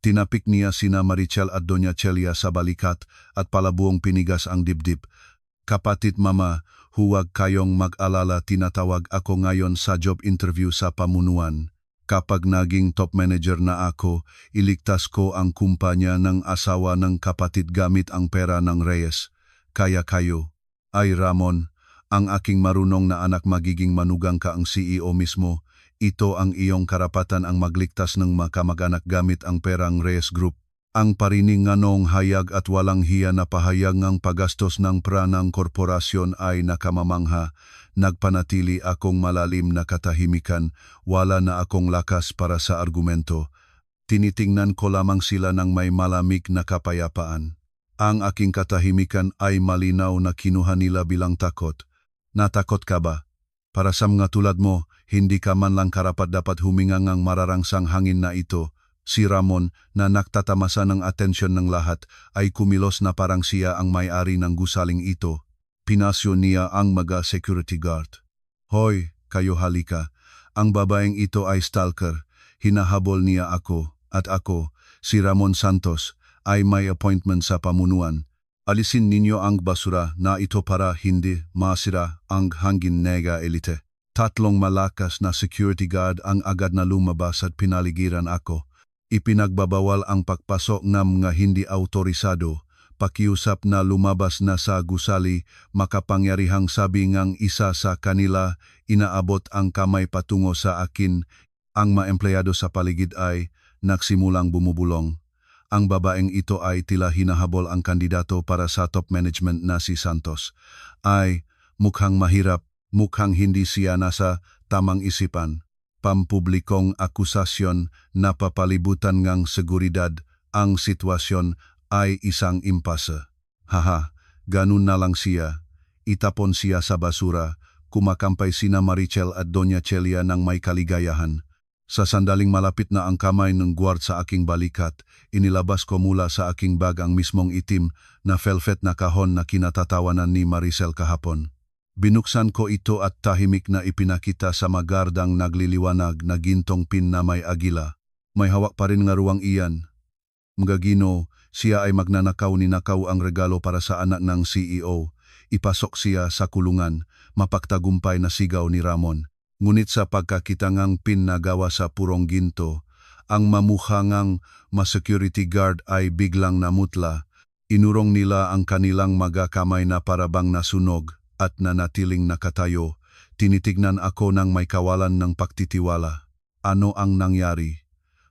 Tinapik niya sina Marichel at Doña Celia sa balikat at palabuong pinigas ang dibdib. Kapatid mama, huwag kayong mag-alala, tinatawag ako ngayon sa job interview sa pamunuan. Kapag naging top manager na ako, iligtas ko ang kumpanya ng asawa ng kapatid gamit ang pera ng Reyes. Kaya kayo. Ay Ramon, ang aking marunong na anak, magiging manugang ka ang CEO mismo. Ito ang iyong karapatan, ang magligtas ng makamag-anak gamit ang perang Reyes Group. Ang parining nganong hayag at walang hiya na pahayag ng pagastos ng pranang korporasyon ay nakamamangha. Nagpanatili akong malalim na katahimikan, wala na akong lakas para sa argumento. Tinitingnan ko lamang sila ng may malamig na kapayapaan. Ang aking katahimikan ay malinaw na kinuha nila bilang takot. Natakot ka ba? Para sa mga tulad mo, hindi ka man lang karapat dapat huminga ng mararangsang hangin na ito. Si Ramon, na nagtatamasa ng atensyon ng lahat, ay kumilos na parang siya ang may-ari ng gusaling ito. Pinasyo niya ang mga security guard. Hoy, kayo halika. Ang babaeng ito ay stalker. Hinahabol niya ako, at ako, si Ramon Santos, ay may appointment sa pamunuan. Alisin ninyo ang basura na ito para hindi masira ang hangin nega elite. Tatlong malakas na security guard ang agad na lumabas at pinaligiran ako. Ipinagbabawal ang pagpasok ng mga hindi autorisado. Pakiusap na lumabas na sa gusali, makapangyarihang sabi ngang isa sa kanila, inaabot ang kamay patungo sa akin. Ang mga empleyado sa paligid ay nagsimulang bumubulong. Ang babaeng ito ay tila hinahabol ang kandidato para sa top management na si Santos. Ay, mukhang mahirap, mukhang hindi siya nasa tamang isipan. Pampublikong akusasyon na papalibutan ngang seguridad, ang sitwasyon ay isang impase. Haha, ganun na lang siya. Itapon siya sa basura, kumakampay sina Marichel at Doña Celia ng may kaligayahan. Sa sandaling malapit na ang kamay ng guard sa aking balikat, inilabas ko mula sa aking bag ang mismong itim na velvet na kahon na kinatatawanan ni Maricel kahapon. Binuksan ko ito at tahimik na ipinakita sa magardang nagliliwanag na gintong pin na may agila. May hawak pa rin nga ruwang iyan. Magagino, siya ay ninakaw ang regalo para sa anak ng CEO. Ipasok siya sa kulungan, mapagtagumpay na sigaw ni Ramon. Ngunit sa pagkakitangang pin na gawa sa purong ginto, ang mamuhangang security guard ay biglang namutla. Inurong nila ang kanilang magakamay na parabang nasunog at nanatiling nakatayo. Tinitignan ako ng may kawalan ng pagtitiwala. Ano ang nangyari?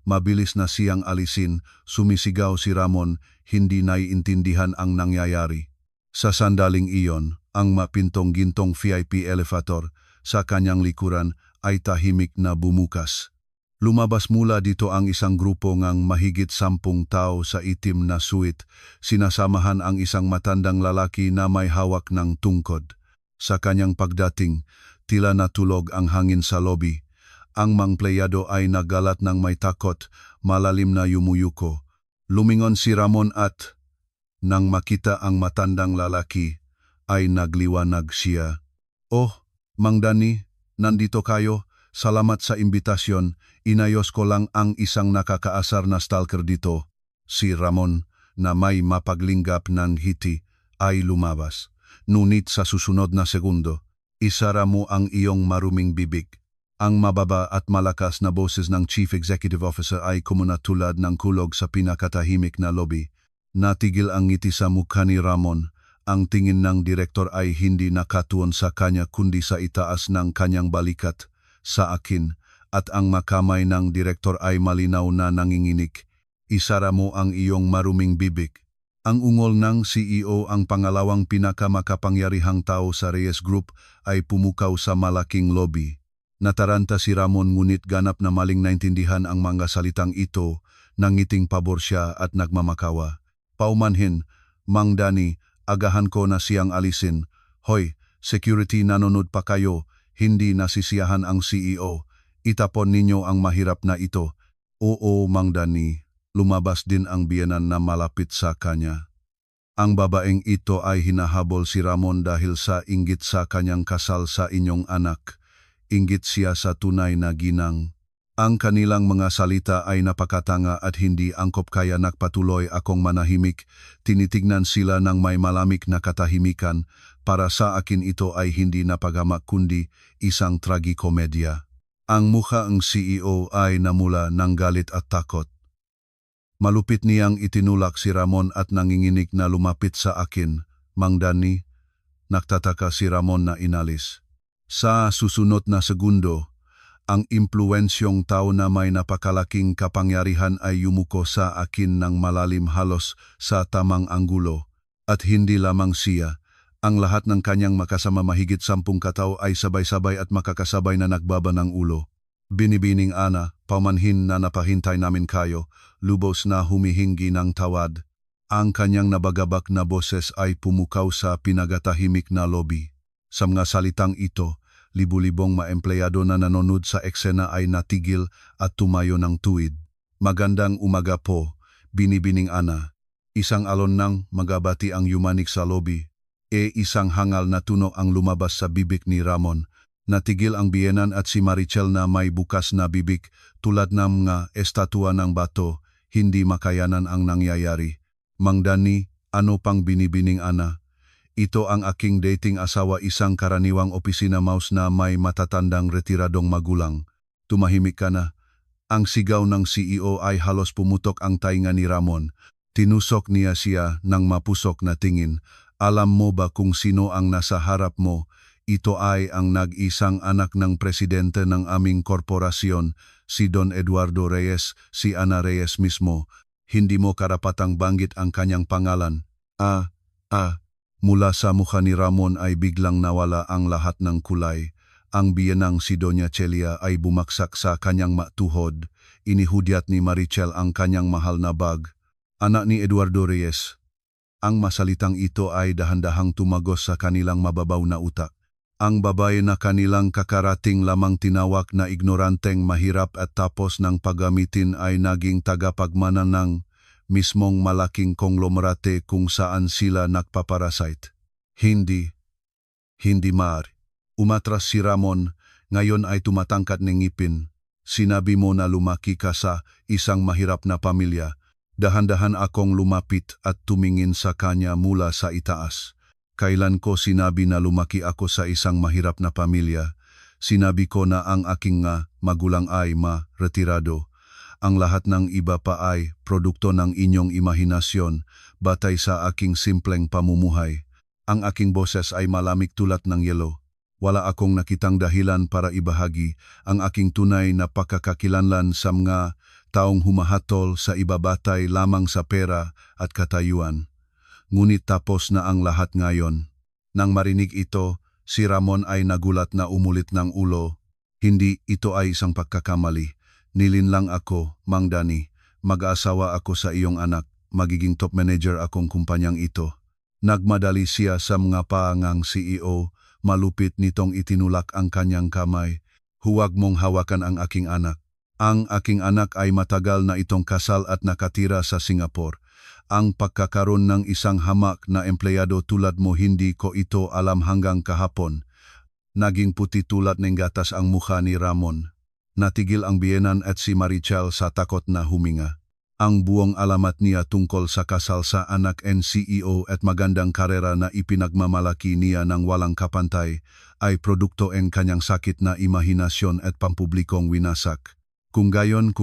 Mabilis na siyang alisin, sumisigaw si Ramon, hindi naiintindihan ang nangyayari. Sa sandaling iyon, ang mapintong gintong VIP elevator sa kanyang likuran ay tahimik na bumukas. Lumabas mula dito ang isang grupo ngang mahigit 10 tao sa itim na suit, sinasamahan ang isang matandang lalaki na may hawak ng tungkod. Sa kanyang pagdating, tila natulog ang hangin sa lobby. Ang mga empleyado ay nagalat ng may takot, malalim na yumuyuko. Lumingon si Ramon at, nang makita ang matandang lalaki, ay nagliwanag siya. "Oh, Mang Dani, nandito kayo. Salamat sa imbitasyon. Inayos ko lang ang isang nakakaasar na stalker dito." Si Ramon, na may mapaglinggap ng hiti, ay lumabas. Ngunit sa susunod na segundo, isara mo ang iyong maruming bibig. Ang mababa at malakas na boses ng Chief Executive Officer ay kumunatulad ng kulog sa pinakatahimik na lobby. Natigil ang ngiti sa mukha ni Ramon. Ang tingin ng direktor ay hindi nakatuon sa kanya kundi sa itaas ng kanyang balikat, sa akin, at ang makamay ng direktor ay malinaw na nanginginig. "Isara mo ang iyong maruming bibig." Ang ungol ng CEO, ang pangalawang pinakamakapangyarihang tao sa Reyes Group, ay pumukaw sa malaking lobby. Nataranta si Ramon ngunit ganap na maling naintindihan ang mga salitang ito, nangiting pabor siya at nagmamakawa. "Paumanhin, Mang Dani, agahan ko na siyang alisin. Hoy, security, nanonood pa kayo, hindi nasisiyahan ang CEO. Itapon ninyo ang mahirap na ito." "Oo, Mang Dani." Lumabas din ang biyenan na malapit sa kanya. Ang babaeng ito ay hinahabol si Ramon dahil sa inggit sa kanyang kasal sa inyong anak. Inggit siya sa tunay na ginang. Ang kanilang mga salita ay napakatanga at hindi angkop kaya nagpatuloy akong manahimik. Tinitignan sila ng may malamig na katahimikan. Para sa akin ito ay hindi napagamak kundi isang tragikomedya. Ang mukha ng CEO ay namula ng galit at takot. Malupit niyang itinulak si Ramon at nanginginig na lumapit sa akin. "Mang Dani." Nagtataka si Ramon na inalis. Sa susunod na segundo, ang impluensyong tao na may napakalaking kapangyarihan ay yumuko sa akin ng malalim halos sa tamang anggulo. At hindi lamang siya, ang lahat ng kanyang makasama mahigit 10 katao ay sabay-sabay at makakasabay na nagbaba ng ulo. "Binibining Ana, paumanhin na napahintay namin kayo," lubos na humihingi ng tawad. Ang kanyang nabagabak na boses ay pumukaw sa pinagatahimik na lobby. Sa mga salitang ito, libu-libong maempleyado na nanonood sa eksena ay natigil at tumayo ng tuwid. "Magandang umaga po, Binibining Ana." Isang alon ng magabati ang yumanik sa lobby. Isang hangal na tunog ang lumabas sa bibig ni Ramon. Natigil ang biyenan at si Maricel na may bukas na bibig tulad ng mga estatwa ng bato, hindi makayanan ang nangyayari. "Mang Dani, ano pang Binibining Ana? Ito ang aking dating asawa, isang karaniwang opisina mouse na may matatandang retiradong magulang." "Tumahimik ka na." Ang sigaw ng CEO ay halos pumutok ang tainga ni Ramon. Tinusok niya siya ng mapusok na tingin. "Alam mo ba kung sino ang nasa harap mo? Ito ay ang nag-isang anak ng presidente ng aming korporasyon, si Don Eduardo Reyes, si Ana Reyes mismo. Hindi mo karapatang banggit ang kanyang pangalan." Mula sa mukha ni Ramon ay biglang nawala ang lahat ng kulay. Ang biyenang si Doña Celia ay bumaksak sa kanyang matuhod. Inihudyat ni Maricel ang kanyang mahal na bag. "Anak ni Eduardo Reyes." Ang masalitang ito ay dahan-dahang tumagos sa kanilang mababaw na utak. Ang babae na kanilang kakarating lamang tinawag na ignoranteng mahirap at tapos ng paggamitin ay naging tagapagmana ng mismong malaking konglomerate kung saan sila nagpaparasite. Hindi maaari. Umatras si Ramon, ngayon ay tumatangkat ng ngipin. Sinabi mo na lumaki ka sa isang mahirap na pamilya. Dahan-dahan akong lumapit at tumingin sa kanya mula sa itaas. Kailan ko sinabi na lumaki ako sa isang mahirap na pamilya? Sinabi ko na ang aking magulang ay retirado. Ang lahat ng iba pa ay produkto ng inyong imahinasyon batay sa aking simpleng pamumuhay. Ang aking boses ay malamig tulad ng yelo. Wala akong nakitang dahilan para ibahagi ang aking tunay na pagkakakilanlan sa mga taong humahatol sa iba batay lamang sa pera at katayuan. Ngunit tapos na ang lahat ngayon. Nang marinig ito, si Ramon ay nagulat na umulit ng ulo. Hindi, ito ay isang pagkakamali. Nilinlang ako, Mang Dani. Mag-aasawa ako sa iyong anak. Magiging top manager akong kumpanyang ito. Nagmadali siya sa mga paangang CEO. Malupit nitong itinulak ang kanyang kamay. Huwag mong hawakan ang aking anak. Ang aking anak ay matagal na itong kasal at nakatira sa Singapore. Ang pagkakaroon ng isang hamak na empleyado tulad mo hindi ko ito alam hanggang kahapon. Naging puti tulad ng gatas ang mukha ni Ramon. Natigil ang biyenan at si Marichal sa takot na huminga. Ang buong alamat niya tungkol sa kasal sa anak ng CEO at magandang karera na ipinagmamalaki niya ng walang kapantay ay produkto ng kanyang sakit na imahinasyon at pampublikong winasak. Kung gayon,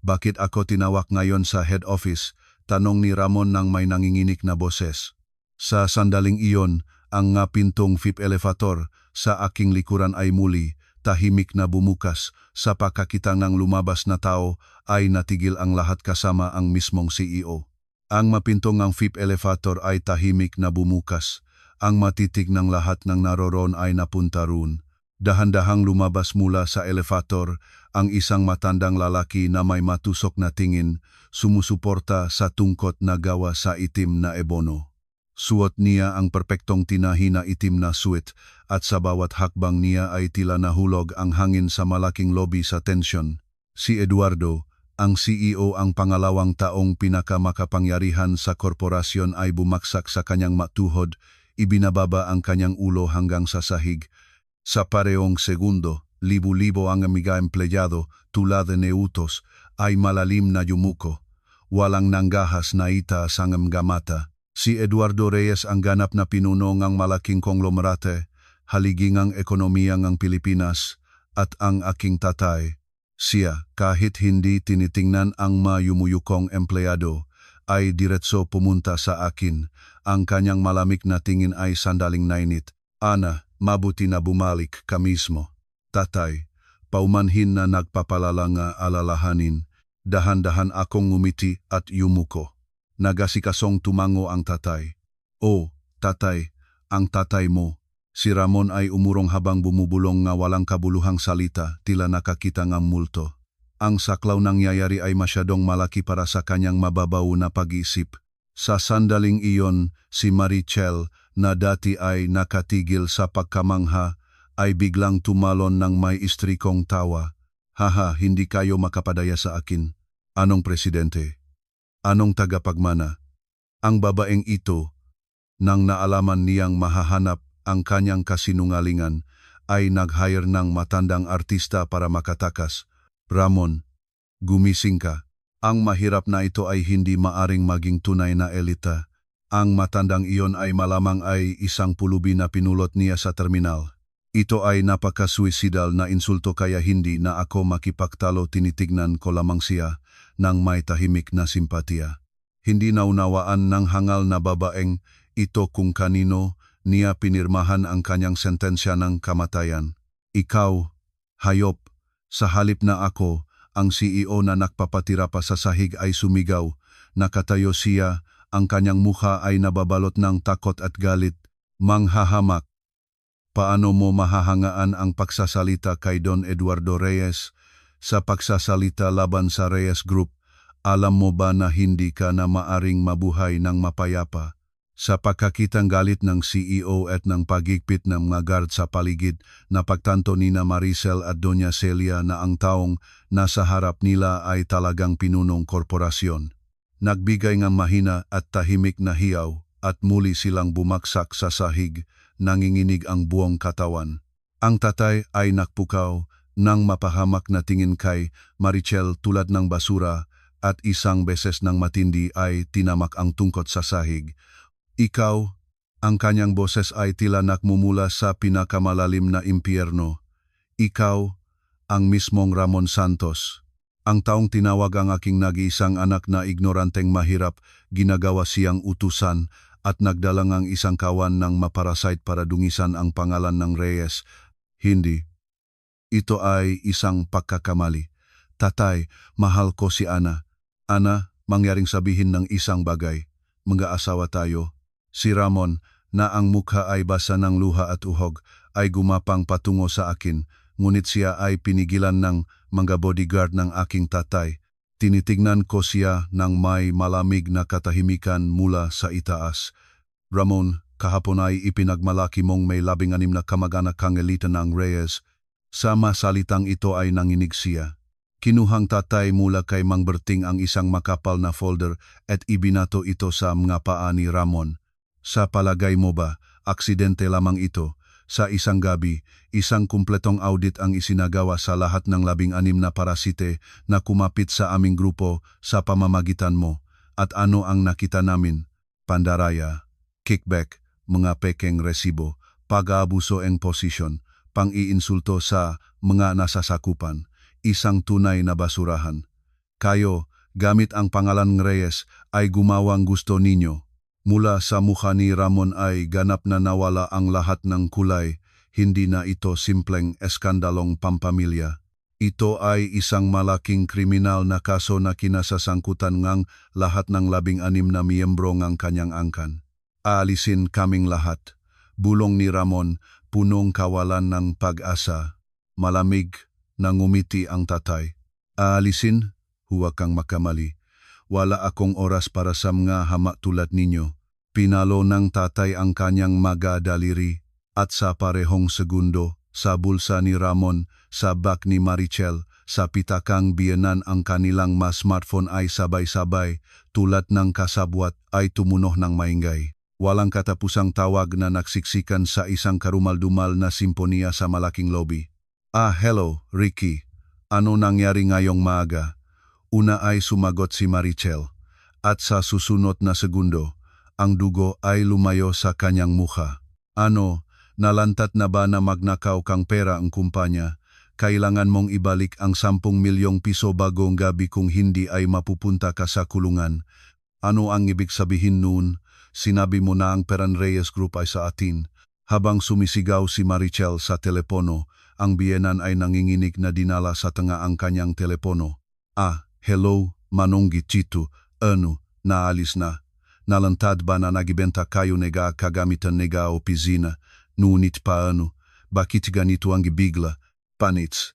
bakit ako tinawag ngayon sa head office? Tanong ni Ramon ng may nanginginig na boses. Sa sandaling iyon, ang pintong VIP elevator sa aking likuran ay muli, tahimik na bumukas. Sa pagkakita ng lumabas na tao ay natigil ang lahat kasama ang mismong CEO. Ang mapintong ng VIP elevator ay tahimik na bumukas. Ang matitig ng lahat ng naroroon ay napunta roon. Dahan-dahang lumabas mula sa elevator ang isang matandang lalaki na may matusok na tingin, sumusuporta sa tungkot na gawa sa itim na ebono. Suot niya ang perpektong tinahi na itim na suit at sa bawat hakbang niya ay tila nahulog ang hangin sa malaking lobby sa tensyon. Si Eduardo, ang CEO ang pangalawang taong pinakamakapangyarihan sa korporasyon ay bumaksak sa kanyang matuhod, ibinababa ang kanyang ulo hanggang sa sahig. Sa parehong segundo, libo-libo ang amiga empleyado tulad ni Utos ay malalim na yumuko. Walang nanggahas na itaas ang mga mata. Si Eduardo Reyes ang ganap na pinuno ng malaking konglomerate, haligingang ekonomiya ng Pilipinas at ang aking tatay. Siya, kahit hindi tinitingnan ang mayumuyukong empleyado, ay diretso pumunta sa akin. Ang kanyang malamig na tingin ay sandaling nainit. Ana, mabuti na bumalik ka mismo. Tatay, paumanhin na nagpapalala nga alalahanin. Dahan-dahan akong ngumiti at yumuko. Nagasikasong tumango ang tatay. Oh, tatay, ang tatay mo. Si Ramon ay umurong habang bumubulong nga walang kabuluhang salita, tila nakakita ng multo. Ang saklaw nangyayari ay masyadong malaki para sa kanyang mababaw na pag-iisip. Sa sandaling iyon, si Marichal, na dati ay nakatigil sa pagkamangha, ay biglang tumalon ng may istrikong tawa. Haha, hindi kayo makapadaya sa akin. Anong presidente? Anong tagapagmana? Ang babaeng ito, nang naalaman niyang mahahanap ang kanyang kasinungalingan, ay nag-hire ng matandang artista para makatakas. Ramon, gumising ka. Ang mahirap na ito ay hindi maaring maging tunay na elita. Ang matandang iyon ay malamang ay isang pulubi na pinulot niya sa terminal. Ito ay napaka-suicidal na insulto kaya hindi na ako makipagtalo, tinitignan ko lamang siya ng may tahimik na simpatiya. Hindi naunawaan ng hangal na babaeng ito kung kanino niya pinirmahan ang kanyang sentensya ng kamatayan. Ikaw, hayop, sa halip na ako, ang CEO na nakpapatira pa sa sahig ay sumigaw. Nakatayo siya, ang kanyang mukha ay nababalot ng takot at galit. Manghahamak. Paano mo mahahangaan ang pagsasalita kay Don Eduardo Reyes? Sa pagsasalita laban sa Reyes Group, alam mo ba na hindi ka na maaring mabuhay ng mapayapa? Sa pagkakitang galit ng CEO at ng pagigpit ng mga guard sa paligid, napagtanto nina Maricel at Doña Celia na ang taong nasa harap nila ay talagang pinunong korporasyon. Nagbigay ng mahina at tahimik na hiyaw at muli silang bumaksak sa sahig, nanginginig ang buong katawan. Ang tatay ay nakpukaw nang mapahamak na tingin kay Maricel tulad ng basura at isang beses ng matindi ay tinamak ang tungkot sa sahig. Ikaw, ang kanyang boses ay tila nakmumula sa pinakamalalim na impyerno. Ikaw, ang mismong Ramon Santos. Ang taong tinawag ang aking nag-iisang anak na ignoranteng mahirap, ginagawa siyang utusan at nagdalang ang isang kawan ng maparasite para dungisan ang pangalan ng Reyes. Hindi. Ito ay isang pagkakamali. Tatay, mahal ko si Ana. Ana, mangyaring sabihin ng isang bagay. Mag-aasawa tayo. Si Ramon, na ang mukha ay basa ng luha at uhog, ay gumapang patungo sa akin, ngunit siya ay pinigilan ng mga bodyguard ng aking tatay. Tinitignan ko siya ng may malamig na katahimikan mula sa itaas. Ramon, kahapon ay ipinagmalaki mong may 16 na kamag-anak kang elita ng Reyes. Sa salitang ito ay nanginig siya. Kinuhang tatay mula kay Mang Berting ang isang makapal na folder at ibinato ito sa mga paa ni Ramon. Sa palagay mo ba, aksidente lamang ito? Sa isang gabi, isang kumpletong audit ang isinagawa sa lahat ng 16 na parasite na kumapit sa aming grupo sa pamamagitan mo. At ano ang nakita namin? Pandaraya, kickback, mga pekeng resibo, pag-aabuso ng posisyon, pang-iinsulto sa mga nasasakupan, isang tunay na basurahan. Kayo, gamit ang pangalan ng Reyes, ay gumawang gusto ninyo. Mula sa mukha ni Ramon ay ganap na nawala ang lahat ng kulay, hindi na ito simpleng eskandalong pampamilya. Ito ay isang malaking kriminal na kaso na kinasasangkutan ngang lahat ng 16 na miyembro ng kanyang angkan. Aalisin kaming lahat. Bulong ni Ramon, punong kawalan ng pag-asa. Malamig, nangumiti ang tatay. Aalisin? Huwag kang makamali. Wala akong oras para sa mga hama tulad ninyo. Pinalo ng tatay ang kanyang mga daliri at sa parehong segundo, sa bulsa ni Ramon, sa bag ni Maricel, sa pitakang biyenan ang kanilang mga smartphone ay sabay-sabay, tulad ng kasabwat ay tumunog ng maingay. Walang katapusang tawag na naksiksikan sa isang karumal-dumal na simponiya sa malaking lobby. Hello, Ricky. Ano nangyari ngayong maaga? Una ay sumagot si Maricel, at sa susunod na segundo, ang dugo ay lumayo sa kanyang mukha. Ano, nalantat na ba na magnakaw kang pera ang kumpanya? Kailangan mong ibalik ang 10 milyong piso bagong gabi kung hindi ay mapupunta ka sa kulungan. Ano ang ibig sabihin noon? Sinabi mo na ang Peran Reyes Group ay sa atin. Habang sumisigaw si Maricel sa telepono, ang biyenan ay nanginginig na dinala sa tanga ang kanyang telepono. Hello, Manong Gichito, naalis na. Nalantad ba na nagibenta kayo nega kagamitan nega opisina? Ngunit paano? Bakit ganito ang gibigla? Panits,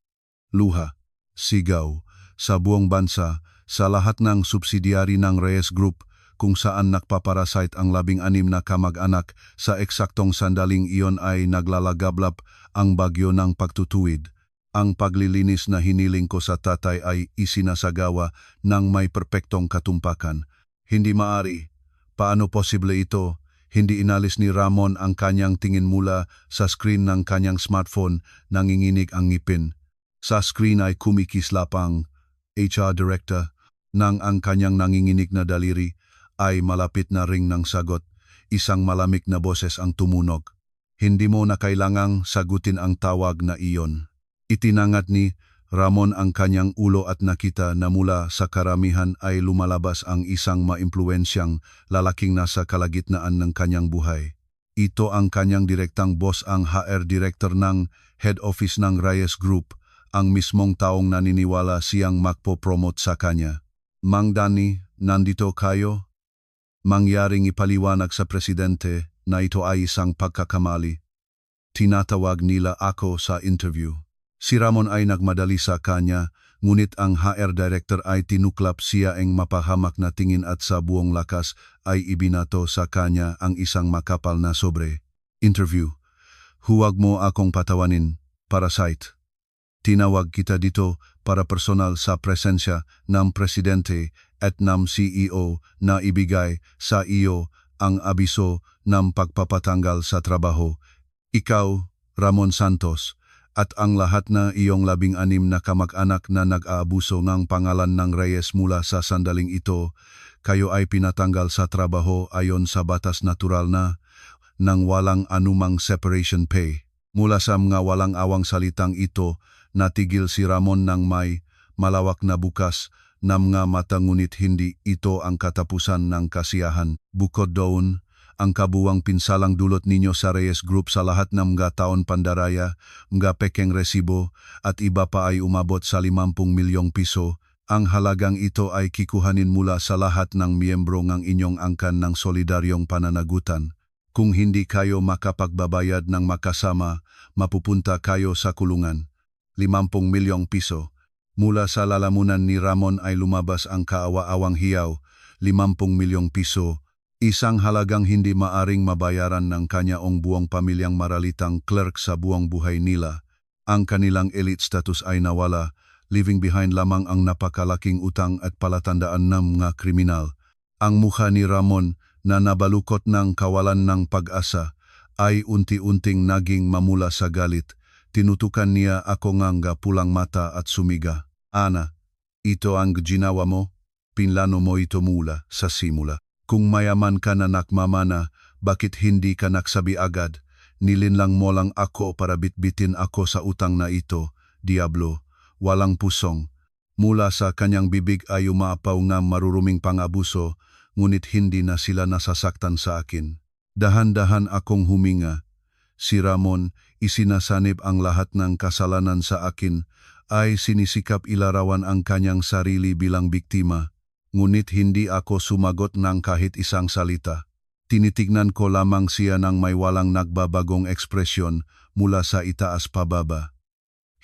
luha, sigaw, sa buong bansa, sa lahat ng subsidiary ng Reyes Group, kung saan nakpaparasite ang 16 na kamag-anak, sa eksaktong sandaling iyon ay naglalagablap ang bagyo ng pagtutuwid. Ang paglilinis na hiniling ko sa tatay ay isinasagawa ng may perpektong katumpakan. Hindi maari. Paano posible ito? Hindi inalis ni Ramon ang kanyang tingin mula sa screen ng kanyang smartphone, nanginginig ang ngipin. Sa screen ay kumikislap ang HR Director nang ang kanyang nanginginig na daliri ay malapit na ring ng sagot. Isang malamig na boses ang tumunog. Hindi mo na kailangang sagutin ang tawag na iyon. Itinangat ni Ramon ang kanyang ulo at nakita na mula sa karamihan ay lumalabas ang isang maimpluwensyang lalaking nasa kalagitnaan ng kanyang buhay. Ito ang kanyang direktang boss, ang HR Director ng Head Office ng Reyes Group, ang mismong taong naniniwala siyang magpo-promote sa kanya. Mang Danny, nandito kayo? Mangyaring ipaliwanag sa presidente na ito ay isang pagkakamali. Tinatawag nila ako sa interview. Si Ramon ay nagmadali sa kanya, ngunit ang HR director ay tinuklap siya ang mapahamak na tingin at sa buong lakas ay ibinato sa kanya ang isang makapal na sobre. Interview. Huwag mo akong patawanin, parasite. Tinawag kita dito para personal sa presensya ng presidente at ng CEO na ibigay sa iyo ang abiso ng pagpapatanggal sa trabaho. Ikaw, Ramon Santos, at ang lahat na iyong 16 na kamag-anak na nag-aabuso ng pangalan ng Reyes mula sa sandaling ito, kayo ay pinatanggal sa trabaho ayon sa batas natural na nang walang anumang separation pay. Mula sa mga walang awang salitang ito, natigil si Ramon ng may malawak na bukas na mga mata ngunit hindi ito ang katapusan ng kasiyahan. Bukod doon, ang kabuwang pinsalang dulot ninyo sa Reyes Group sa lahat ng mga taon pandaraya, mga pekeng resibo at iba pa ay umabot sa 50 milyong piso. Ang halagang ito ay kikuhanin mula sa lahat ng miyembro ng inyong angkan ng solidaryong pananagutan. Kung hindi kayo makapagbabayad ng makasama, mapupunta kayo sa kulungan. 50 milyong piso. Mula sa lalamunan ni Ramon ay lumabas ang kaawa-awang hiyaw, 50 milyong piso. Isang halagang hindi maaring mabayaran ng kanyaong buong pamilyang maralitang clerk sa buong buhay nila. Ang kanilang elite status ay nawala, leaving behind lamang ang napakalaking utang at palatandaan ng mga kriminal. Ang mukha ni Ramon na nabalukot ng kawalan ng pag-asa ay unti-unting naging mamula sa galit. Tinutukan niya ako ng pulang mata at sumiga. Ana, ito ang ginawa mo? Pinlano mo ito mula sa simula. Kung mayaman ka na nakmamana, bakit hindi ka naksabi agad? Nilinlang mo lang ako para bitbitin ako sa utang na ito, Diablo. Walang pusong. Mula sa kanyang bibig ay umaapaw ng maruruming pangabuso, ngunit hindi na sila nasasaktan sa akin. Dahan-dahan akong huminga. Si Ramon, isinasanib ang lahat ng kasalanan sa akin, ay sinisikap ilarawan ang kanyang sarili bilang biktima. Ngunit hindi ako sumagot ng kahit isang salita. Tinitignan ko lamang siya ng may walang nagbabagong ekspresyon mula sa itaas pababa.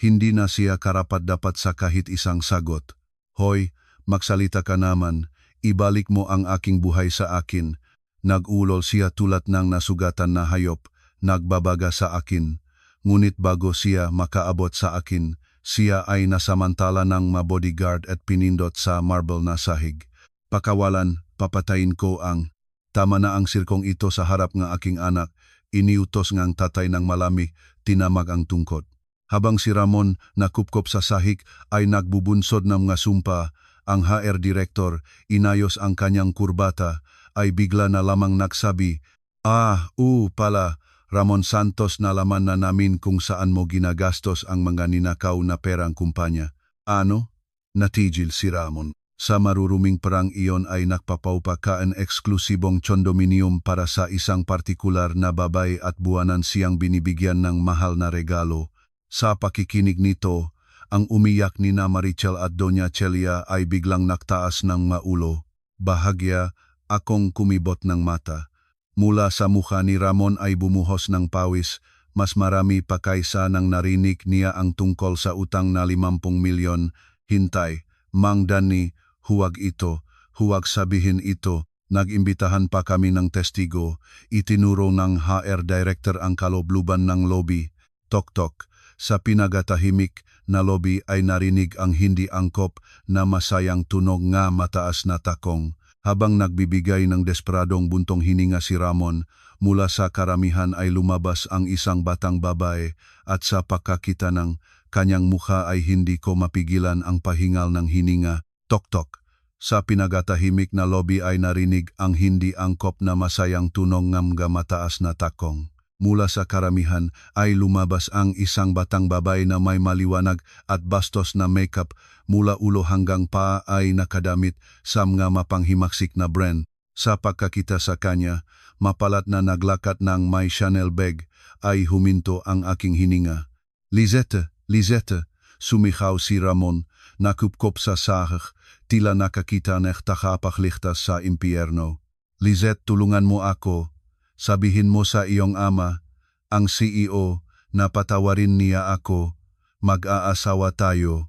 Hindi na siya karapat-dapat sa kahit isang sagot. Hoy, magsalita ka naman, ibalik mo ang aking buhay sa akin. Nag-ulol siya tulad ng nasugatan na hayop, nagbabaga sa akin. Ngunit bago siya makaabot sa akin, siya ay nasamantala ng mabodyguard at pinindot sa marble na sahig. Pakawalan, papatayin ko ang. Tama na ang sirkong ito sa harap ng aking anak. Iniutos ngang tatay ng malami, tinamag ang tungkot. Habang si Ramon nakupkop sa sahig ay nagbubunsod ng mga sumpa, ang HR director inayos ang kanyang kurbata ay bigla na lamang nagsabi, pala, Ramon Santos, nalaman na namin kung saan mo ginagastos ang mga ninakaw na perang kumpanya. Ano? Natigil si Ramon. Sa maruruming parang iyon ay nakpapaupa ka ang eksklusibong condominium para sa isang partikular na babae at buwanan siyang binibigyan ng mahal na regalo. Sa pakikinig nito, ang umiyak ni na Marichel at Doña Celia ay biglang naktaas ng maulo. Bahagya, akong kumibot ng mata. Mula sa mukha ni Ramon ay bumuhos ng pawis, mas marami pa kaysa nang narinig niya ang tungkol sa utang na 50 milyon. Hintay, Mang Danny, huwag ito, huwag sabihin ito. Nag-imbitahan pa kami ng testigo, itinuro ng HR director ang kalobluban ng lobby. Tok-tok, sa pinagatahimik na lobby ay narinig ang hindi angkop na masayang tunog nga mataas na takong. Habang nagbibigay ng desperadong buntong hininga si Ramon, mula sa karamihan ay lumabas ang isang batang babae at sa pagkakita ng kanyang mukha ay hindi ko mapigilan ang pahingal ng hininga. Tok-tok. Sa pinagatahimik na lobby ay narinig ang hindi angkop na masayang tunog ng mataas na takong. Mula sa karamihan ay lumabas ang isang batang babae na may maliwanag at bastos na makeup, mula ulo hanggang paa ay nakadamit sa mga mapanghimaksik na brand. Sa pagkakita sa kanya, mapalat na naglakat ng may Chanel bag, ay huminto ang aking hininga. Lizette, Lizette, sumihaw si Ramon, nakupkop sa sahig, tila nakakita ng takapakligtas sa impyerno. Lizette, tulungan mo ako. Sabihin mo sa iyong ama, ang CEO, na patawarin niya ako, mag-aasawa tayo.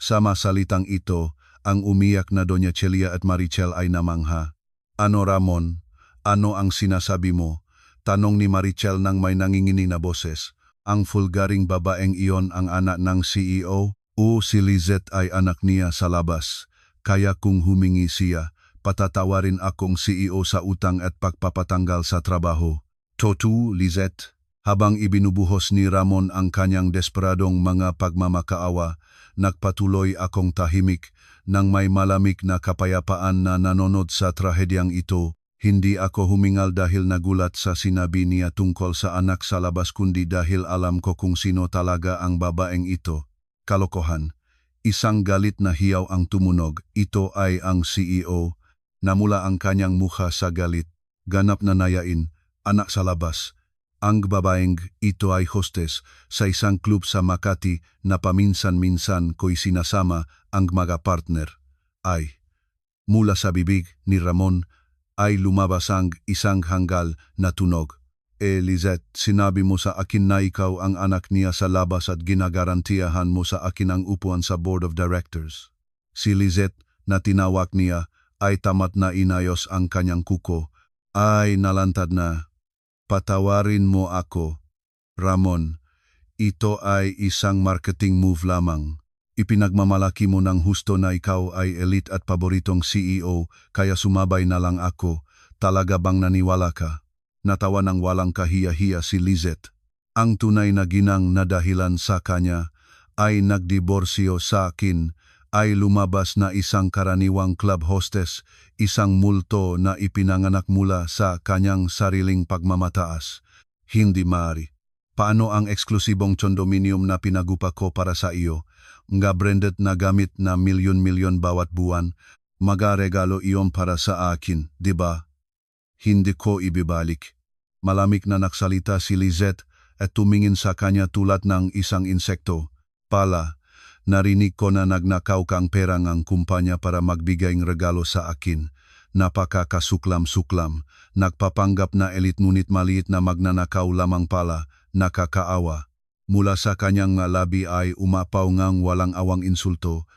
Sama salitang ito, ang umiyak na Doña Celia at Marichel ay namangha. Ano Ramon? Ano ang sinasabi mo? Tanong ni Marichel nang may nangingini na boses. Ang fulgaring babaeng iyon ang anak ng CEO? Si Lizette ay anak niya sa labas. Kaya kung humingi siya, patatawarin akong CEO sa utang at pagpapatanggal sa trabaho. Totu, Lizette? Habang ibinubuhos ni Ramon ang kanyang desperadong mga pagmamakaawa, nagpatuloy akong tahimik nang may malamig na kapayapaan na nanonod sa trahedyang ito. Hindi ako humingal dahil nagulat sa sinabi niya tungkol sa anak sa labas kundi dahil alam ko kung sino talaga ang babaeng ito. Kalokohan. Isang galit na hiyaw ang tumunog. Ito ay ang CEO. Namula ang kanyang mukha sa galit. Ganap na nayain. Anak sa labas. Ang babaeng ito ay hostess sa isang klub sa Makati na paminsan-minsan ko'y sinasama ang mga partner. Ay. Mula sa bibig ni Ramon ay lumabas ang isang hanggal na tunog. Lizette, sinabi mo sa akin na ikaw ang anak niya sa labas at ginagarantiyahan mo sa akin ang upuan sa Board of Directors. Si Lizette na tinawag niya ay tamat na inayos ang kanyang kuko. Ay nalantad na. Patawarin mo ako, Ramon. Ito ay isang marketing move lamang. Ipinagmamalaki mo ng husto na ikaw ay elite at paboritong CEO, kaya sumabay na lang ako. Talaga bang naniwala ka? Natawa ng walang kahiya-hiya si Lizette. Ang tunay na ginang na dahilan sa kanya ay nagdiborsyo sa akin, ay lumabas na isang karaniwang club hostess, isang multo na ipinanganak mula sa kanyang sariling pagmamataas. Hindi maaari. Paano ang eksklusibong condominium na pinagupa ko para sa iyo? Nga branded na gamit na milyon-milyon bawat buwan, magaregalo iyon para sa akin, di ba? Hindi ko ibibalik. Malamig na naksalita si Lizette at tumingin sa kanya tulad ng isang insekto. Pala, narinig ko na nagnakaw kang pera ng kumpanya para magbigay ng regalo sa akin. Napakasuklam-suklam, nagpapanggap na elite ngunit maliit na magnanakaw lamang pala, nakakaawa. Mula sa kanyang labi ay umapaw ngang walang awang insulto.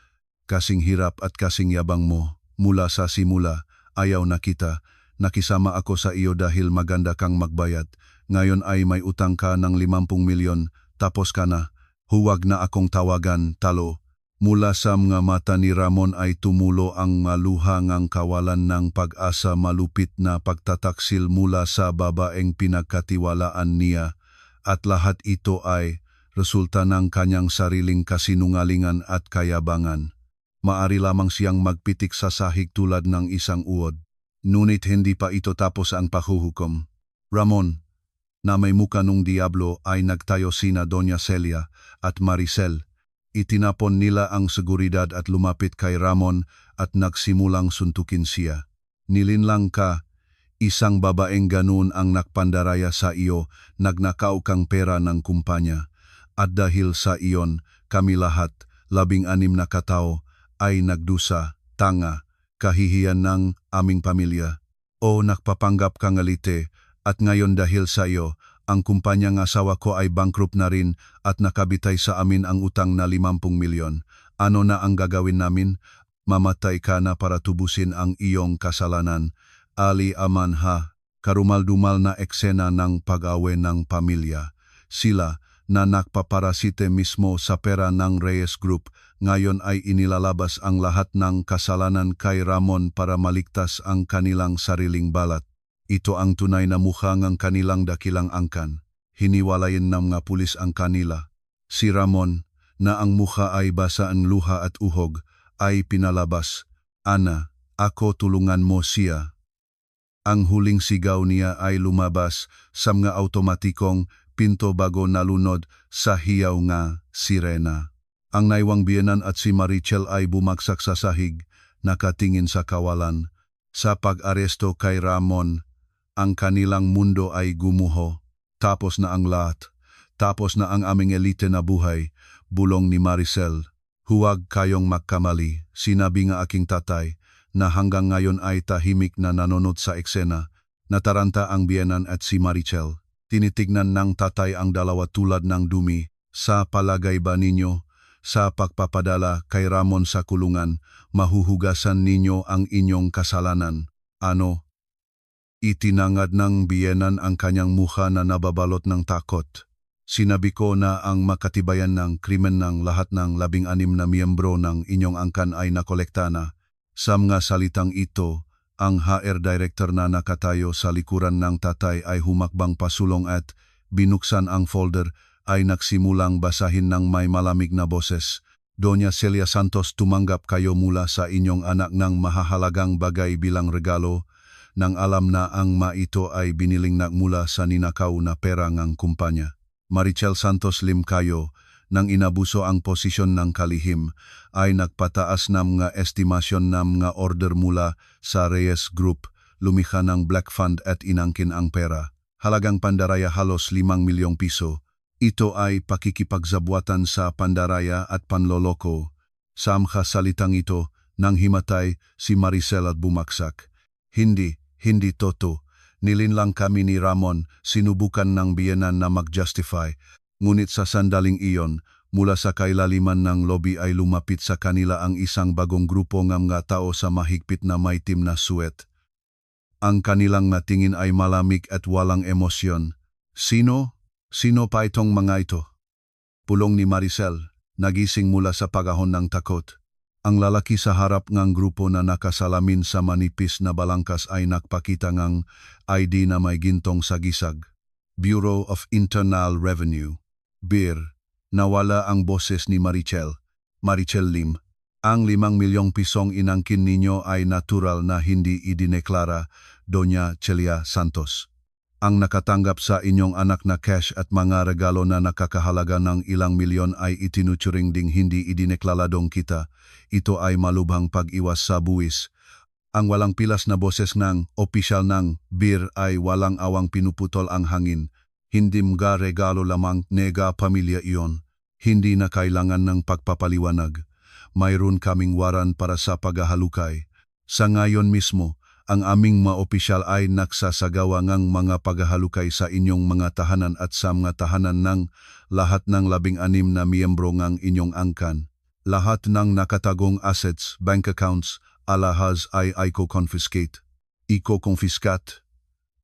Kasing hirap at kasing yabang mo. Mula sa simula, ayaw na kita. Nakisama ako sa iyo dahil maganda kang magbayad. Ngayon ay may utang ka ng 50 milyon. Tapos ka na. Huwag na akong tawagan, talo. Mula sa mga mata ni Ramon ay tumulo ang maluhangang kawalan ng pag-asa, malupit na pagtataksil mula sa babaeng pinagkatiwalaan niya. At lahat ito ay resulta ng kanyang sariling kasinungalingan at kayabangan. Maari lamang siyang magpitik sa sahig tulad ng isang uod. Ngunit hindi pa ito tapos ang pahuhukom. Ramon, na may muka nung diablo, ay nagtayo sina Doña Celia at Maricel. Itinapon nila ang seguridad at lumapit kay Ramon at nagsimulang suntukin siya. Nilinlang ka, isang babaeng ganun ang nakpandaraya sa iyo, nagnakaw kang pera ng kumpanya. At dahil sa iyon, kami lahat, 16 na katao, ay nagdusa, tanga, kahihiyan ng aming pamilya. O nakpapanggap kang alite, at ngayon dahil sa iyo, ang kumpanyang asawa ko ay bankrupt na rin at nakabitay sa amin ang utang na 50 milyon. Ano na ang gagawin namin? Mamatay ka na para tubusin ang iyong kasalanan. Ali aman ha, karumal-dumal na eksena ng pag-awe ng pamilya. Sila, na nakpaparasite mismo sa pera ng Reyes Group, ngayon ay inilalabas ang lahat ng kasalanan kay Ramon para maligtas ang kanilang sariling balat. Ito ang tunay na mukha ng kanilang dakilang angkan. Hiniwalayin ng mga pulis ang kanila. Si Ramon, na ang mukha ay basa ang luha at uhog, ay pinalabas. Ana, ako tulungan mo siya. Ang huling sigaw niya ay lumabas sa mga automatikong pinto bago nalunod sa hiyaw nga sirena. Ang naiwang biyenan at si Marichel ay bumagsak sa sahig, nakatingin sa kawalan. Sa pag-aresto kay Ramon, ang kanilang mundo ay gumuho. Tapos na ang lahat. Tapos na ang aming elite na buhay, bulong ni Maricel. Huwag kayong magkamali, sinabi nga aking tatay, na hanggang ngayon ay tahimik na nanonood sa eksena. Nataranta ang biyenan at si Marichel. Tinitignan ng tatay ang dalawa tulad ng dumi. Sa palagay ba ninyo, sa pagpapadala kay Ramon sa kulungan, mahuhugasan ninyo ang inyong kasalanan. Ano? Itinangad ng biyenan ang kanyang mukha na nababalot ng takot. Sinabi ko na ang makatibayan ng krimen ng lahat ng 16 na miyembro ng inyong angkan ay nakolekta na. Sa mga salitang ito, ang HR Director na nakatayo sa likuran ng tatay ay humakbang pasulong at binuksan ang folder ay nagsimulang basahin ng may malamig na boses. Doña Celia Santos, tumanggap kayo mula sa inyong anak ng mahahalagang bagay bilang regalo nang alam na ang ito ay biniling mula sa ninakaw na pera ng kumpanya. Marichel Santos Lim kayo, nang inabuso ang posisyon ng kalihim, ay nagpataas ng mga estimasyon ng mga order mula sa Reyes Group, lumikha ng Black Fund at inangkin ang pera. Halagang pandaraya halos 5 milyong piso. Ito ay pakikipagzabuatan sa pandaraya at panloloko. Sa mga salitang ito, nang himatay si Maricel at bumaksak. Hindi toto. Nilinlang kami ni Ramon, sinubukan ng biyenan na mag-justify. Ngunit sa sandaling iyon, mula sa kailaliman ng lobby ay lumapit sa kanila ang isang bagong grupo ng mga tao sa mahigpit na maitim na suwet. Ang kanilang natingin ay malamig at walang emosyon. Sino? Sino pa itong mga ito? Pulong ni Maricel, nagising mula sa pagahon ng takot. Ang lalaki sa harap ng grupo na nakasalamin sa manipis na balangkas ay nagpakita ng ID na may gintong sagisag. Bureau of Internal Revenue. BIR. Nawala ang boses ni Marichel. Marichel Lim. Ang 5 milyong pisong inangkin ninyo ay natural na hindi idineklara, Doña Celia Santos. Ang nakatanggap sa inyong anak na cash at mga regalo na nakakahalaga ng ilang milyon ay itinuturing ding hindi idinekladong kita. Ito ay malubhang pag-iwas sa buwis. Ang walang pilas na boses ng opisyal ng BIR ay walang awang pinuputol ang hangin. Hindi mga regalo lamang, nega pamilya iyon. Hindi na kailangan ng pagpapaliwanag. Mayroon kaming waran para sa paghahalukay. Sa ngayon mismo, ang aming mga opisyal ay nagsasagawa ng mga paghahalukay sa inyong mga tahanan at sa mga tahanan ng lahat ng 16 na miyembro ng inyong angkan. Lahat ng nakatagong assets, bank accounts, alahas ay i-confiscate. Iko-confiscat.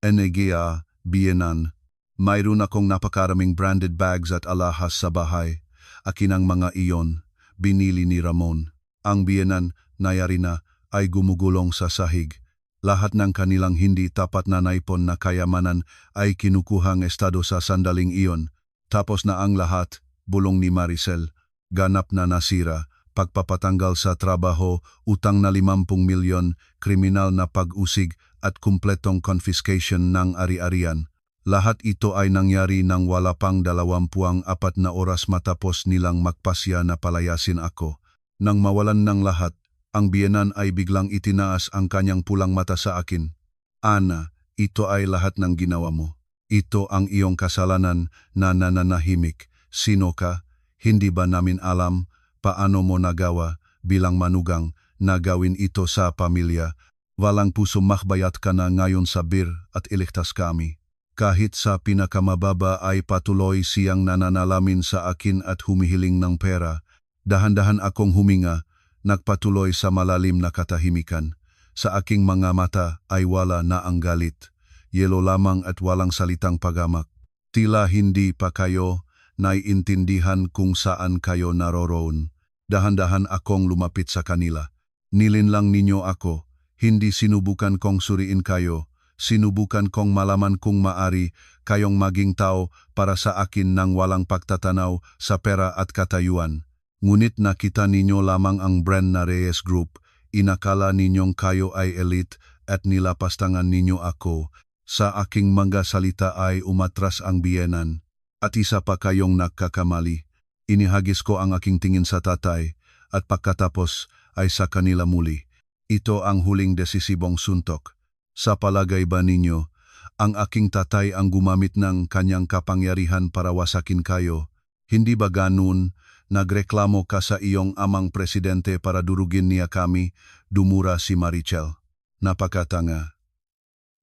Energia, biyenan. Mayroon akong napakaraming branded bags at alahas sa bahay. Akin ang mga iyon, binili ni Ramon. Ang biyenan, nayari na, ay gumugulong sa sahig. Lahat ng kanilang hindi tapat na naipon na kayamanan ay kinukuhang estado sa sandaling iyon. Tapos na ang lahat, bulong ni Maricel. Ganap na nasira, pagpapatanggal sa trabaho, utang na 50 milyon, kriminal na pag-usig at kumpletong confiscation ng ari-arian. Lahat ito ay nangyari nang wala pang 24 na oras matapos nilang magpasya na palayasin ako. Nang mawalan ng lahat, ang biyenan ay biglang itinaas ang kanyang pulang mata sa akin. Ana, ito ay lahat ng ginawa mo. Ito ang iyong kasalanan na nananahimik. Sino ka? Hindi ba namin alam paano mo nagawa bilang manugang na gawin ito sa pamilya? Walang puso, makbayat ka na ngayon sa BIR at iligtas kami. Kahit sa pinakamababa ay patuloy siyang nananalamin sa akin at humihiling ng pera. Dahan-dahan akong huminga, nagpatuloy sa malalim na katahimikan. Sa aking mga mata ay wala na ang galit. Yelo lamang at walang salitang pagamak. Tila hindi pa kayo naiintindihan kung saan kayo naroroon. Dahan-dahan akong lumapit sa kanila. Nilinlang ninyo ako, hindi sinubukan kong suriin kayo. Sinubukan kong malaman kung maari kayong maging tao para sa akin nang walang pagtatanaw sa pera at katayuan. Ngunit nakita ninyo lamang ang brand na Reyes Group, inakala ninyong kayo ay elite at nilapastangan ninyo ako. Sa aking mga salita ay umatras ang biyenan. At isa pa kayong nagkakamali. Inihagis ko ang aking tingin sa tatay at pagkatapos ay sa kanila muli. Ito ang huling desisibong suntok. Sa palagay ba ninyo, ang aking tatay ang gumamit ng kanyang kapangyarihan para wasakin kayo? Hindi ba ganun? Nagreklamo ka sa iyong amang presidente para durugin niya kami, dumura si Marichel. Napakatanga.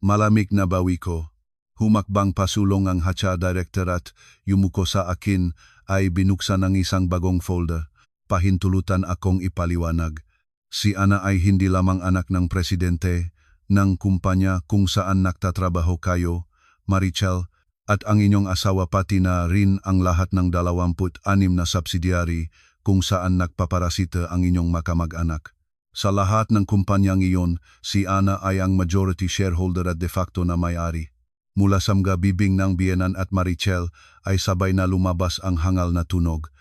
Malamig na bawi ko. Humakbang pasulong ang HR Director at yumuko sa akin ay binuksan ang isang bagong folder. pahintulutan akong ipaliwanag. Si Ana ay hindi lamang anak ng presidente, ng kumpanya kung saan nagtatrabaho kayo, Marichel, at ang inyong asawa pati na rin ang lahat ng 26 na subsidiary kung saan nagpaparasita ang inyong makamag-anak. Sa lahat ng kumpanyang iyon, si Ana ay ang majority shareholder at de facto na may-ari. Mula sa mga bibing ng biyenan at Marichel ay sabay na lumabas ang hangal na tunog.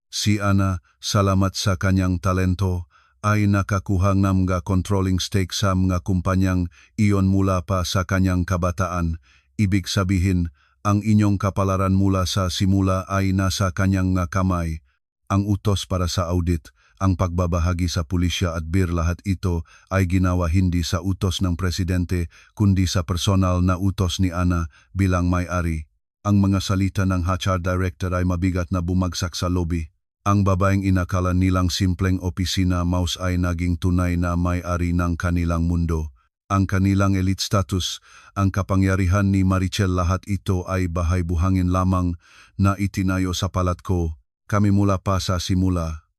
Si Ana, salamat sa kanyang talento, ay nakakuha ng mga controlling stake sa mga kumpanyang iyon mula pa sa kanyang kabataan. Ibig sabihin, ang inyong kapalaran mula sa simula ay nasa kanyang kamay. Ang utos para sa audit, ang pagbabahagi sa pulisya at BIR, lahat ito ay ginawa hindi sa utos ng presidente kundi sa personal na utos ni Ana bilang may-ari. Ang mga salita ng HR director ay mabigat na bumagsak sa lobby. Ang babaeng inakala nilang simpleng opisina mouse ay naging tunay na may-ari ng kanilang mundo. Ang kanilang elite status, ang kapangyarihan ni Marichel, lahat ito ay bahay-buhangin lamang na itinayo sa palat ko. Kami mula pa sa simula.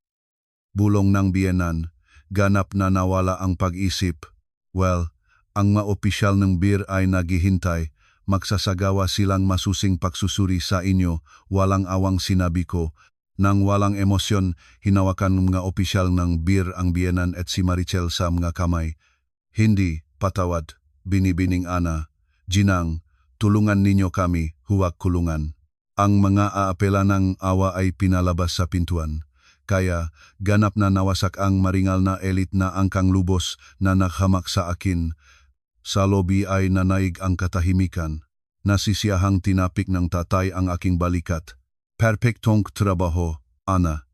Bulong ng biyenan, ganap na nawala ang pag-isip. Well, ang mga opisyal ng BIR ay naghihintay. Magsasagawa silang masusing pagsusuri sa inyo, walang awang sinabi ko. Nang walang emosyon, hinawakan ng mga opisyal ng BIR ang biyenan at si Marichel sa mga kamay. Hindi, patawad, binibining Ana. Ginang, tulungan ninyo kami, huwag kulungan. Ang mga aapela ng awa ay pinalabas sa pintuan. Kaya, ganap na nawasak ang maringal na elite na angkang lubos na naghamak sa akin. Sa lobby ay nanaig ang katahimikan. Nasisiyahang tinapik ng tatay ang aking balikat. Perpektong trabaho, Ana.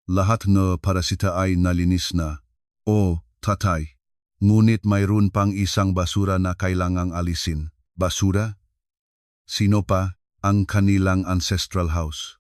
Lahat na parasita ay nalinis na. O, tatay. Ngunit mayroon pang isang basura na kailangang alisin. Basura? Sino pa? Ang kanilang ancestral house.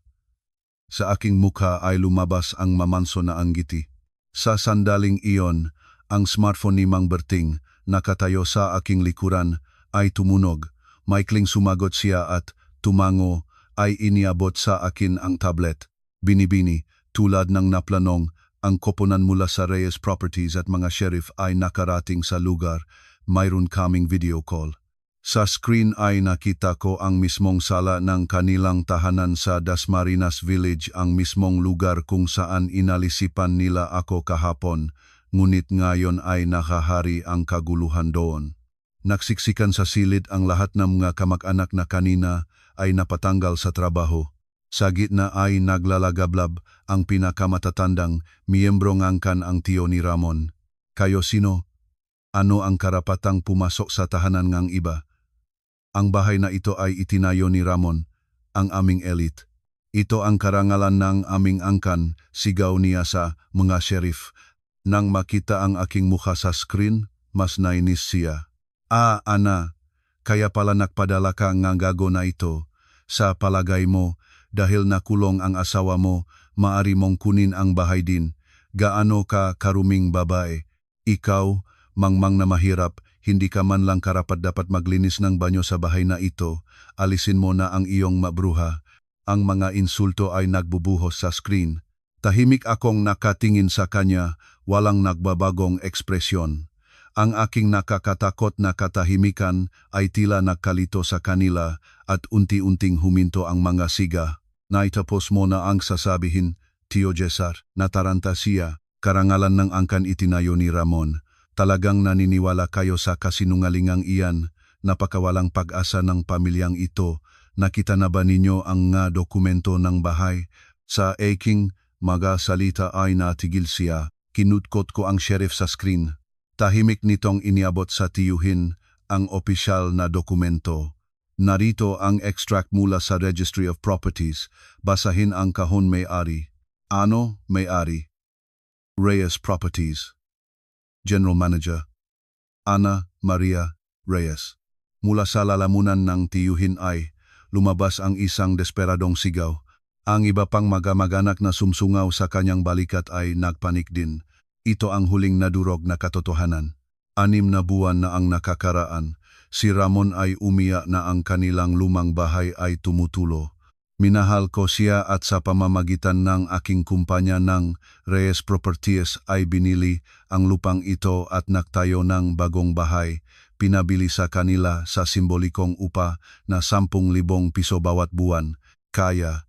Sa aking mukha ay lumabas ang mamanso na anggiti. Sa sandaling iyon, ang smartphone ni Mang Berting, nakatayo sa aking likuran, ay tumunog. Maikling sumagot siya at, tumango, ay iniabot sa akin ang tablet. Binibini, tulad ng naplanong, ang koponan mula sa Reyes Properties at mga sheriff ay nakarating sa lugar. Mayroon kaming video call. Sa screen ay nakita ko ang mismong sala ng kanilang tahanan sa Dasmariñas Village, ang mismong lugar kung saan inalisipan nila ako kahapon, ngunit ngayon ay nakahari ang kaguluhan doon. Naksiksikan sa silid ang lahat ng mga kamag-anak na kanina ay napatanggal sa trabaho. Sa gitna ay naglalagablab ang pinakamatatandang miyembro ngangkan ang tiyo ni Ramon. Kayo sino? Ano ang karapatang pumasok sa tahanan ngang iba? Ang bahay na ito ay itinayo ni Ramon, ang aming elite. Ito ang karangalan ng aming angkan, sigaw niya sa mga sheriff. Nang makita ang aking mukha sa screen, mas nainis siya. Ana, kaya pala nagpadala ka ng gago na ito. Sa palagay mo, dahil nakulong ang asawa mo, maari mong kunin ang bahay din. Gaano ka karuming babae? Ikaw, mangmang na mahirap, hindi ka man lang karapat-dapat maglinis ng banyo sa bahay na ito. Alisin mo na ang iyong mabruha. Ang mga insulto ay nagbubuhos sa screen. Tahimik akong nakatingin sa kanya, walang nagbabagong ekspresyon. Ang aking nakakatakot na katahimikan ay tila nagkalito sa kanila at unti-unting huminto ang mga siga. Naitapos mo na ang sasabihin, Tio Cesar. Nataranta siya, karangalan ng angkan itinayo ni Ramon. Talagang naniniwala kayo sa kasinungalingang iyan, napakawalang pag-asa ng pamilyang ito. Nakita na ba ninyo ang nga dokumento ng bahay? Sa aking mga salita ay natigil siya. Kinutkot ko ang sheriff sa screen. Tahimik nitong iniabot sa tiyuhin ang opisyal na dokumento. Narito ang extract mula sa Registry of Properties. Basahin ang kahon may-ari. Ano may-ari? Reyes Properties. General Manager. Ana Maria Reyes. Mula sa lalamunan ng tiyuhin ay lumabas ang isang desperadong sigaw. Ang iba pang magamag-anak na sumsungaw sa kanyang balikat ay nagpanik din. Ito ang huling nadurog na katotohanan. 6 na buwan na ang nakakaraan. Si Ramon ay umiyak na ang kanilang lumang bahay ay tumutulo. Minahal ko siya at sa pamamagitan ng aking kumpanya ng Reyes Properties ay binili ang lupang ito at nagtayo ng bagong bahay. Pinabili sa kanila sa simbolikong upa na 10,000 piso bawat buwan. Kaya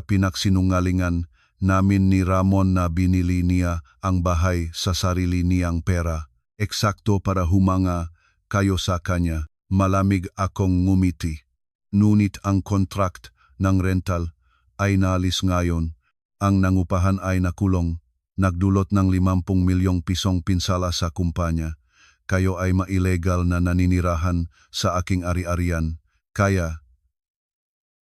pinaksinungalingan namin ni Ramon na binili niya ang bahay sa sarili niyang pera. Eksakto para humanga kayo sa kanya. Malamig akong ngumiti. Ngunit ang kontrakt ng rental ay naalis ngayon. Ang nangupahan ay nakulong. Nagdulot ng 50 milyong pisong pinsala sa kumpanya. Kayo ay mailegal na naninirahan sa aking ari-arian. Kaya,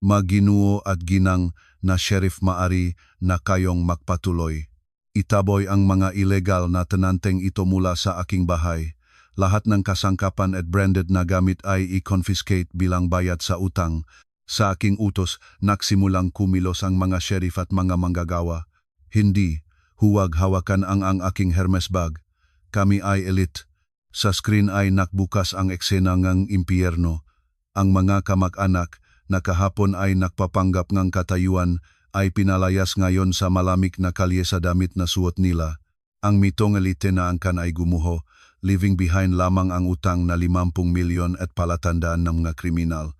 maginuo at ginang na sheriff maari na kayong magpatuloy. Itaboy ang mga ilegal na tenanteng ito mula sa aking bahay. Lahat ng kasangkapan at branded na gamit ay i-confiscate bilang bayad sa utang. Sa aking utos, nagsimulang kumilos ang mga sheriff at mga manggagawa. Hindi, huwag hawakan ang aking Hermes bag. Kami ay elite. Sa screen ay nakbukas ang eksena ng impyerno. Ang mga kamag-anak na kahapon ay nagpapanggap ng katayuan ay pinalayas ngayon sa malamig na kalye sa damit na suot nila. Ang mitong elite na angkan ay gumuho, leaving behind lamang ang utang na 50 milyon at palatandaan ng mga kriminal.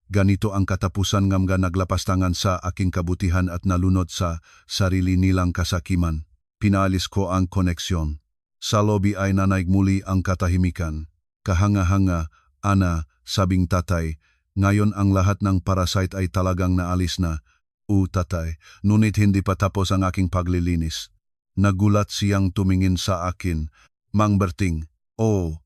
Ganito ang katapusan ng mga naglapastangan sa aking kabutihan at nalunod sa sarili nilang kasakiman. Pinaalis ko ang koneksyon. Sa lobby ay nanaig muli ang katahimikan. Kahanga-hanga, Ana, sabing tatay, ngayon ang lahat ng parasite ay talagang naalis na. Tatay, ngunit hindi pa tapos ang aking paglilinis. Nagulat siyang tumingin sa akin. Mang Berting,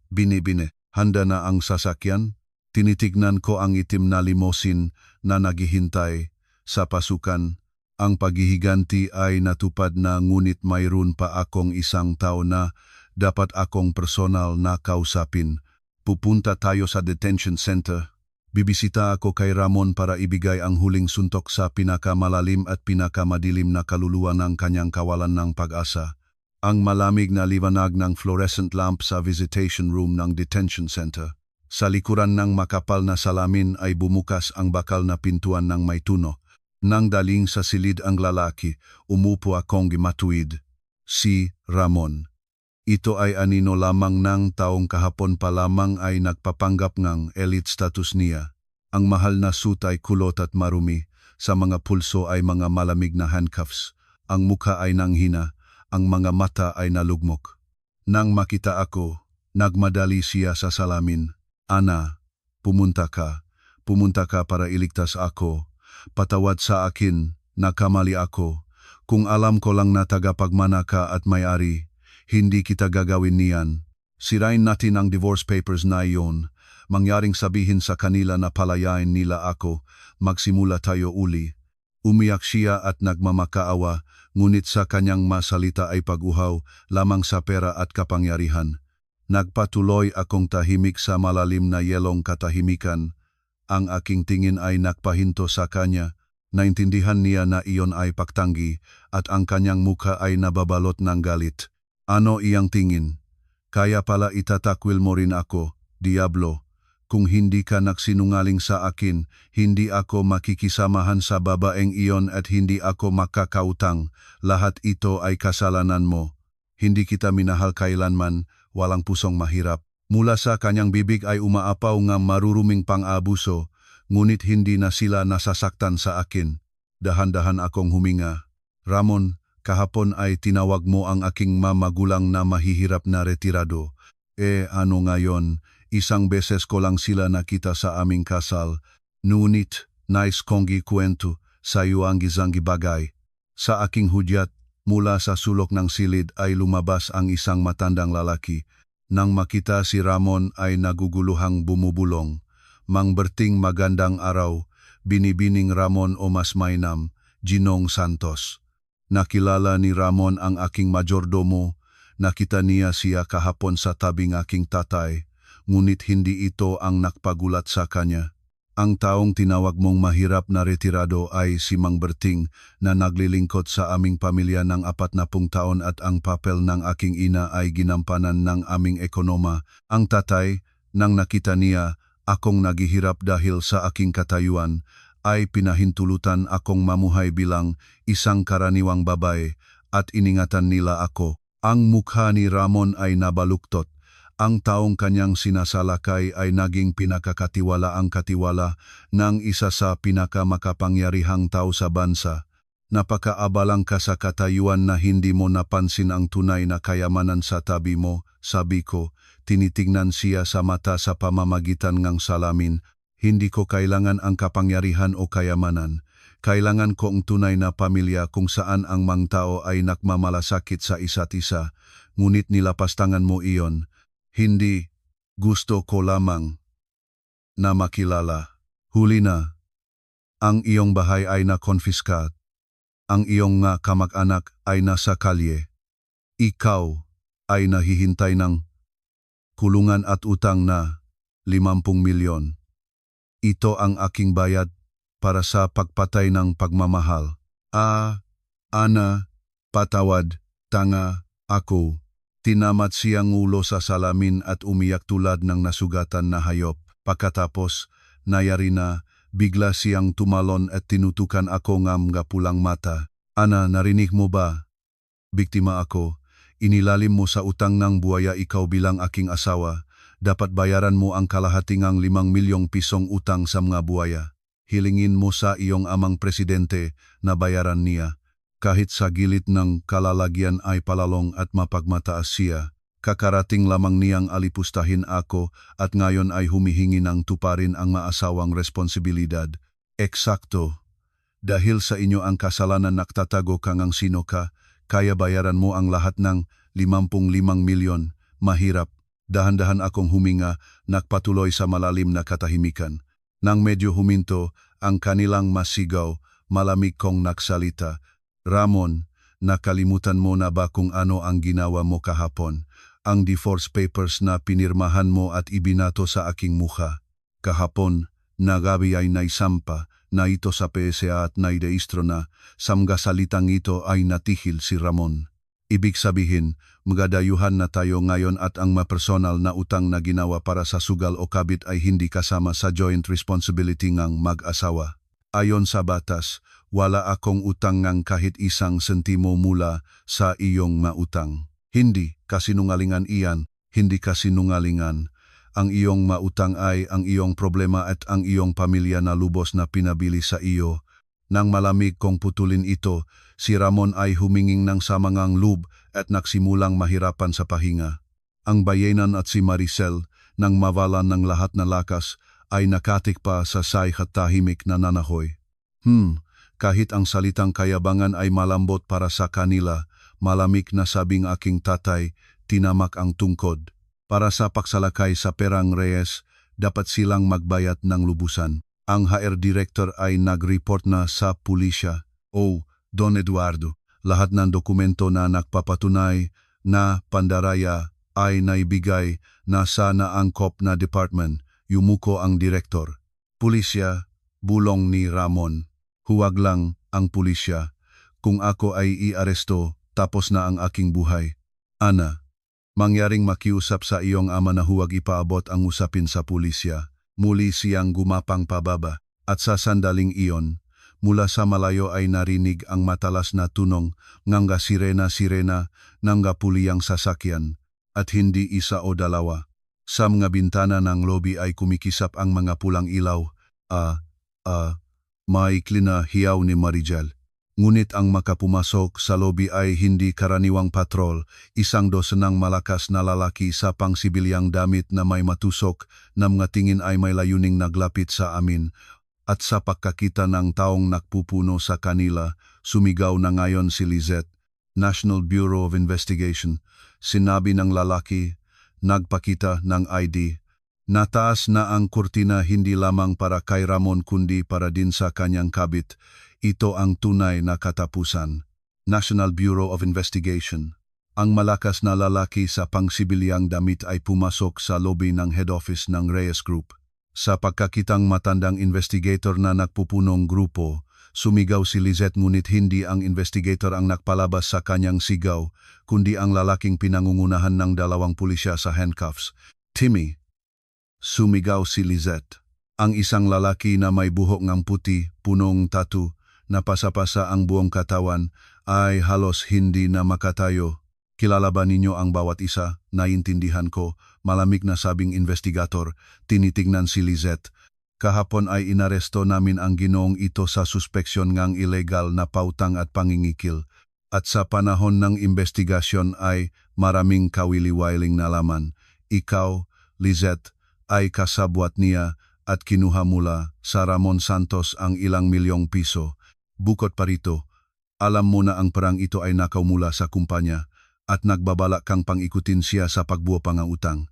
bine, handa na ang sasakyan? Tinitignan ko ang itim na limousine na naghihintay sa pasukan. Ang paghihiganti ay natupad na ngunit mayroon pa akong isang tao na dapat akong personal na kausapin. Pupunta tayo sa detention center. Bibisita ako kay Ramon para ibigay ang huling suntok sa pinakamalalim at pinakamadilim na kaluluwa ng kanyang kawalan ng pag-asa. Ang malamig na liwanag ng fluorescent lamp sa visitation room ng detention center. Sa likuran ng makapal na salamin ay bumukas ang bakal na pintuan ng may tuno. Nang daling sa silid ang lalaki, umupo akong gimatuid. Si Ramon. Ito ay anino lamang ng taong kahapon pa lamang ay nagpapanggap ng elite status niya. Ang mahal na suit ay kulot at marumi, sa mga pulso ay mga malamig na handcuffs. Ang mukha ay nanghina, ang mga mata ay nalugmok. Nang makita ako, nagmadali siya sa salamin. Ana, pumunta ka para iligtas ako. Patawad sa akin, nakamali ako. Kung alam ko lang na tagapagmana ka at may-ari, hindi kita gagawin niyan. Sirain natin ang divorce papers na iyon. Mangyaring sabihin sa kanila na palayain nila ako, magsimula tayo uli. Umiyak siya at nagmamakaawa, ngunit sa kanyang masalita ay pag-uhaw lamang sa pera at kapangyarihan. Nagpatuloy akong tahimik sa malalim na yelong katahimikan. Ang aking tingin ay nakpahinto sa kanya. Naintindihan niya na iyon ay pagtanggi at ang kanyang mukha ay nababalot ng galit. Ano iyang tingin? Kaya pala itatakwil mo rin ako, Diablo. Kung hindi ka nagsinungaling sa akin, hindi ako makikisamahan sa babaeng iyon at hindi ako makakautang. Lahat ito ay kasalanan mo. Hindi kita minahal kailanman, walang pusong mahirap. Mula sa kanyang bibig ay umaapaw ng maruruming pang-abuso, ngunit hindi na sila nasasaktan sa akin. Dahan-dahan akong huminga. Ramon, kahapon ay tinawag mo ang aking magulang na mahihirap na retirado. Ano ngayon, isang beses ko lang sila nakita sa aming kasal. Ngunit, nais kong ikwento sa iyo ang gizang bagay. Sa aking hudyat, mula sa sulok ng silid ay lumabas ang isang matandang lalaki. Nang makita si Ramon ay naguguluhang bumubulong. Mang Berting magandang araw, binibining Ramon o mas mainam, Ginong Santos. Nakilala ni Ramon ang aking majordomo, nakita niya siya kahapon sa tabing aking tatay, ngunit hindi ito ang nakpagulat sa kanya. Ang taong tinawag mong mahirap na retirado ay si Mang Berting na naglilingkod sa aming pamilya ng 40 taon at ang papel ng aking ina ay ginampanan ng aming ekonoma. Ang tatay, nang nakita niya, akong naghihirap dahil sa aking katayuan, ay pinahintulutan akong mamuhay bilang isang karaniwang babae at iningatan nila ako. Ang mukha ni Ramon ay nabaluktot. Ang taong kanyang sinasalakay ay naging pinakakatiwalaang katiwala ng isa sa pinakamakapangyarihang tao sa bansa. Napakaabalang ka sa katayuan na hindi mo napansin ang tunay na kayamanan sa tabi mo, sabi ko. Tinitignan siya sa mata sa pamamagitan ng salamin. Hindi ko kailangan ang kapangyarihan o kayamanan. Kailangan ko ang tunay na pamilya kung saan ang mga tao ay nakmamalasakit sa isa't isa. Ngunit nilapastangan mo iyon. Hindi, gusto ko lamang na makilala. Huli na, ang iyong bahay ay na-confiscate. Ang iyong nga kamag-anak ay nasa kalye. Ikaw ay nahihintay ng kulungan at utang na 50 milyon. Ito ang aking bayad para sa pagpatay ng pagmamahal. Ana, patawad, tanga, ako. Tinamat siyang ulo sa salamin at umiyak tulad ng nasugatan na hayop. Pagkatapos, nayari na, bigla siyang tumalon at tinutukan ako ng mga pulang mata. Ana, narinig mo ba? Biktima ako. Inilalim mo sa utang ng buwaya ikaw bilang aking asawa. Dapat bayaran mo ang kalahating 5 milyong pisong utang sa mga buwaya. Hilingin mo sa iyong amang presidente na bayaran niya. Kahit sa gilid ng kalalagyan ay palalong at mapagmataas siya. Kakarating lamang niyang alipustahin ako at ngayon ay humihingi ng tuparin ang maasawang responsibilidad. Eksakto. Dahil sa inyo ang kasalanan nagtatago kang ang sino ka, kaya bayaran mo ang lahat ng 55 milyon. Mahirap. Dahan-dahan akong huminga, nagpatuloy sa malalim na katahimikan. Nang medyo huminto, ang kanilang masigaw, malamig kong nagsalita. Ramon, nakalimutan mo na ba kung ano ang ginawa mo kahapon? Ang divorce papers na pinirmahan mo at ibinato sa aking mukha. Kahapon, nagabi ay naisampa na ito sa PSA at naideistro na samga salitang ito ay natihil si Ramon. Ibig sabihin, magadayuhan na tayo ngayon at ang mapersonal na utang na ginawa para sa sugal o kabit ay hindi kasama sa joint responsibility ng mag-asawa. Ayon sa batas, wala akong utang ng kahit isang sentimo mula sa iyong mautang. Hindi kasinungalingan iyan, hindi kasinungalingan. Ang iyong mautang ay ang iyong problema at ang iyong pamilya na lubos na pinabili sa iyo. Nang malamig kong putulin ito, si Ramon ay huminging ng samangang loob at nagsimulang mahirapan sa pahinga. Ang bayenan at si Maricel, nang mawalan ng lahat na lakas, ay nakatik pa sa sayhat tahimik na nanahoy. Kahit ang salitang kayabangan ay malambot para sa kanila, malamig na sabing aking tatay, tinamak ang tungkod. Para sa pagsalakay sa perang Reyes, dapat silang magbayad ng lubusan. Ang HR director ay nag-report na sa pulisya. Don Eduardo, lahat ng dokumento na nagpapatunay na pandaraya ay naibigay na sa naangkop na department. Yumuko ang direktor. Pulisya, bulong ni Ramon. Huwag lang ang pulisya. Kung ako ay iaresto, tapos na ang aking buhay. Ana, mangyaring makiusap sa iyong ama na huwag ipaabot ang usapin sa pulisya. Muli siyang gumapang pababa at sa sandaling iyon, mula sa malayo ay narinig ang matalas na tunong nganga sirena-sirena ng puliyang sasakyan at hindi isa o dalawa. Sa mga bintana ng lobby ay kumikisap ang mga pulang ilaw. Maikli na hiyaw ni Maricel. Ngunit ang makapumasok sa lobby ay hindi karaniwang patrol, isang dosenang malakas na lalaki sa pangsibilyang damit na may matusok na mga tingin ay may layuning naglapit sa amin. At sa pagkakita ng taong nakpupuno sa kanila, sumigaw na ngayon si Lizette, National Bureau of Investigation. Sinabi ng lalaki, nagpakita ng ID. Nataas na ang kurtina hindi lamang para kay Ramon kundi para din sa kanyang kabit. Ito ang tunay na katapusan. National Bureau of Investigation. Ang malakas na lalaki sa pangsibilyang damit ay pumasok sa lobby ng head office ng Reyes Group. Sa pagkakitang matandang investigator na nagpupunong grupo, sumigaw si Lizette ngunit hindi ang investigator ang nagpalabas sa kanyang sigaw, kundi ang lalaking pinangungunahan ng 2 pulisya sa handcuffs. Timmy, sumigaw si Lizette. Ang isang lalaki na may buhok ng puti, punong tattoo, na pasapasa ang buong katawan, ay halos hindi na makatayo. Kilala ba ninyo ang bawat isa? Naintindihan ko, malamig na sabing investigator, tinitignan si Lizette. Kahapon ay inaresto namin ang ginoong ito sa suspeksyon ngang ilegal na pautang at pangingikil. At sa panahon ng investigasyon ay maraming kawili-wiling nalaman. Ikaw, Lizette, ay kasabwat niya at kinuha mula sa Ramon Santos ang ilang milyong piso. Bukod pa rito, alam mo na ang perang ito ay nakaw mula sa kumpanya at nagbabalak kang pang-ikutin siya sa pagbuo pang utang.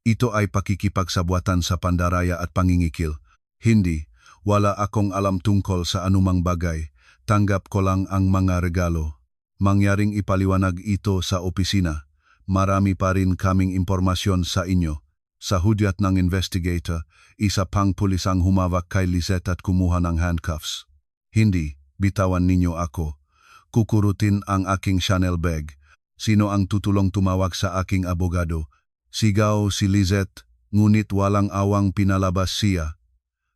Ito ay pakikipagsabuatan sa pandaraya at pangingikil. Hindi, wala akong alam tungkol sa anumang bagay. Tanggap ko lang ang mga regalo. Mangyaring ipaliwanag ito sa opisina. Marami pa rin kaming impormasyon sa inyo. Sa hudyat ng investigator, isa pang pulis ang humawak kay Lizette at kumuha ng handcuffs. Hindi, bitawan ninyo ako. Kukurutin ang aking Chanel bag. Sino ang tutulong tumawag sa aking abogado? Sigaw si Lizette, ngunit walang awang pinalabas siya.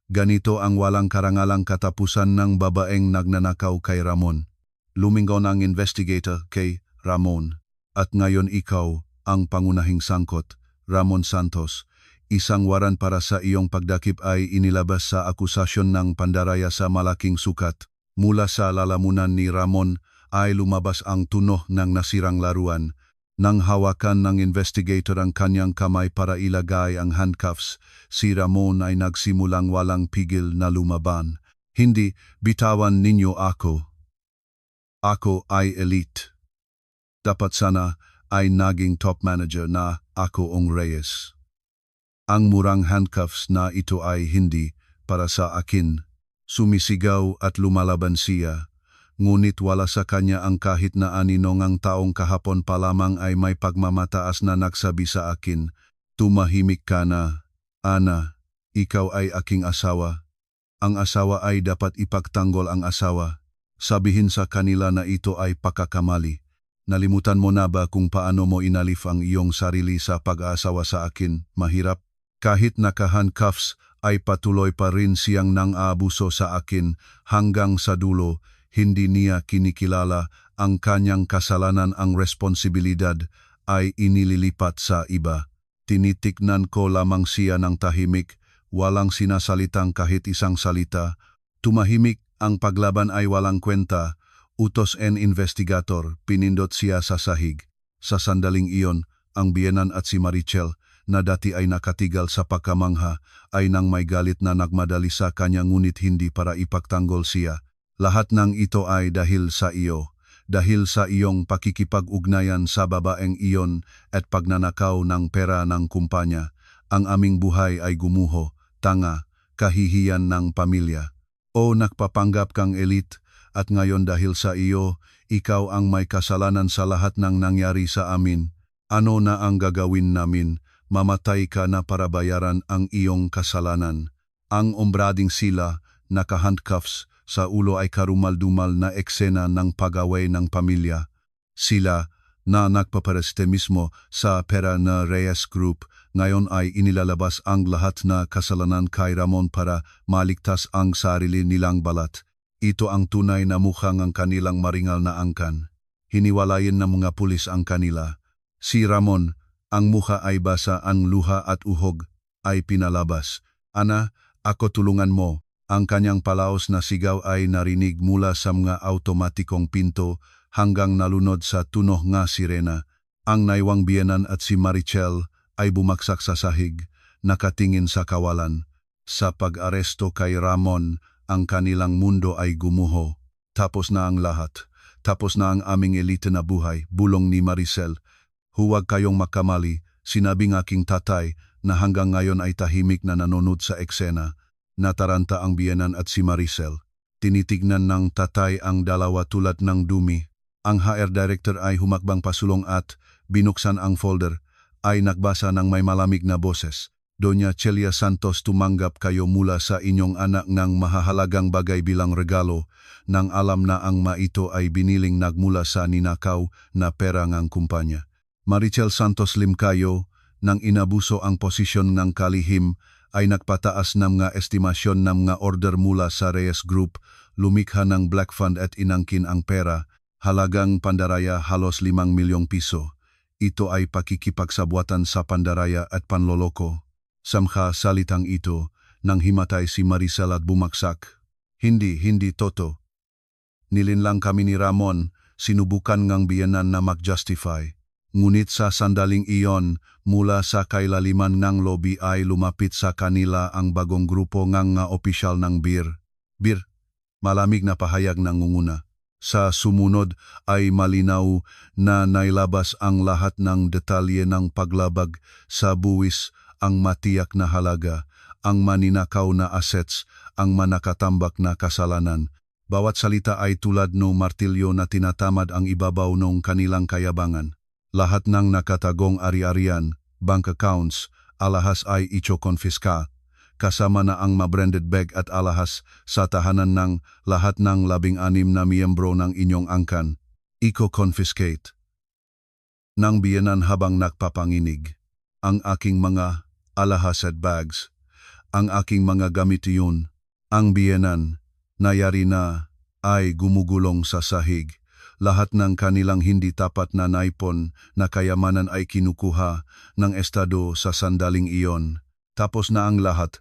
Ganito ang walang karangalang katapusan ng babaeng nagnanakaw kay Ramon. Lumingon ang investigator kay Ramon. At ngayon ikaw ang pangunahing sangkot, Ramon Santos. Isang waran para sa iyong pagdakip ay inilabas sa akusasyon ng pandaraya sa malaking sukat. Mula sa lalamunan ni Ramon ay lumabas ang tunog ng nasirang laruan. Nang hawakan ng investigator ang kanyang kamay para ilagay ang handcuffs, si Ramon ay nagsimulang walang pigil na lumaban. Hindi, bitawan ninyo ako. Ako ay elite. Dapat sana ay naging top manager na ako ang Reyes. Ang murang handcuffs na ito ay hindi para sa akin. Sumisigaw at lumalaban siya. Ngunit wala sa kanya ang kahit na aninong ang taong kahapon pa lamang ay may pagmamataas na nagsabi sa akin, tumahimik ka na, Ana, ikaw ay aking asawa. Ang asawa ay dapat ipagtanggol ang asawa. Sabihin sa kanila na ito ay pagkakamali. Nalimutan mo na ba kung paano mo inalif ang iyong sarili sa pag-aasawa sa akin? Mahirap. Kahit naka-handcuffs ay patuloy pa rin siyang nang-aabuso sa akin hanggang sa dulo. Hindi niya kinikilala ang kanyang kasalanan, ang responsibilidad ay inililipat sa iba. Tinitignan ko lamang siya ng tahimik, walang sinasalitang kahit isang salita. Tumahimik, ang paglaban ay walang kwenta. Utos en investigator, pinindot siya sa sahig. Sa sandaling iyon, ang biyenan at si Marichel, na dati ay nakatigal sa pagkamangha, ay nang may galit na nagmadali sa kanya ngunit hindi para ipagtanggol siya. Lahat ng ito ay dahil sa iyo, dahil sa iyong pakikipag-ugnayan sa babaeng iyon at pagnanakaw ng pera ng kumpanya. Ang aming buhay ay gumuho, tanga, kahihiyan ng pamilya. O nagpapanggap kang elite at ngayon dahil sa iyo, ikaw ang may kasalanan sa lahat ng nangyari sa amin. Ano na ang gagawin namin? Mamatay ka na para bayaran ang iyong kasalanan. Ang ombrading sila, naka-handcuffs, sa ulo ay karumal-dumal na eksena ng pag-away ng pamilya. Sila, na nagpapareste mismo sa pera na Reyes Group, ngayon ay inilalabas ang lahat na kasalanan kay Ramon para maligtas ang sarili nilang balat. Ito ang tunay na mukhang ang kanilang maringal na angkan. Hiniwalayin ng mga pulis ang kanila. Si Ramon, ang mukha ay basa, ang luha at uhog ay pinalabas. Ana, ako tulungan mo. Ang kanyang palaos na sigaw ay narinig mula sa mga automatikong pinto hanggang nalunod sa tunog nga sirena. Ang naiwang biyenan at si Marichel ay bumaksak sa sahig, nakatingin sa kawalan. Sa pag-aresto kay Ramon, ang kanilang mundo ay gumuho. Tapos na ang lahat. Tapos na ang aming elite na buhay, bulong ni Maricel. Huwag kayong makamali, sinabing aking tatay na hanggang ngayon ay tahimik na nanonood sa eksena. Nataranta ang biyenan at si Maricel. Tinitignan ng tatay ang dalawa tulad ng dumi. Ang HR director ay humakbang pasulong at binuksan ang folder. Ay nagbasa ng may malamig na boses. Doña Celia Santos, tumanggap kayo mula sa inyong anak ng mahahalagang bagay bilang regalo nang alam na ang maito ay biniling nagmula sa ninakaw na pera ng kumpanya. Marichel Santos Limcayo, nang inabuso ang posisyon ng kalihim ay nagpataas ng mga estimasyon ng mga order mula sa Reyes Group, lumikha ng Black Fund at inangkin ang pera, halagang pandaraya halos 5 milyong piso. Ito ay pakikipagsabuatan sa pandaraya at panloloko. Samha salitang ito, nang himatay si Maricel at bumaksak. Hindi toto. Nilinlang kami ni Ramon, sinubukan ngang biyanan na mag-justify. Ngunit sa sandaling iyon, mula sa kailaliman ng lobby ay lumapit sa kanila ang bagong grupo ng nga opisyal ng BIR. BIR, malamig na pahayag ng ngunguna. Sa sumunod ay malinaw na nailabas ang lahat ng detalye ng paglabag sa buwis, ang matiyak na halaga, ang maninakaw na assets, ang manakatambak na kasalanan. Bawat salita ay tulad no martilyo na tinatamad ang ibabaw ng kanilang kayabangan. Lahat ng nakatagong ari-arian, bank accounts, alahas ay icho-konfiska, kasama na ang ma-branded bag at alahas sa tahanan ng lahat ng 16 na miyembro ng inyong angkan. Iko-confiscate. Nang biyanan habang nagpapanginig, ang aking mga alahas at bags, ang aking mga gamit iyon, ang biyanan, nayari na, ay gumugulong sa sahig. Lahat ng kanilang hindi tapat na naipon na kayamanan ay kinukuha ng estado sa sandaling iyon. Tapos na ang lahat,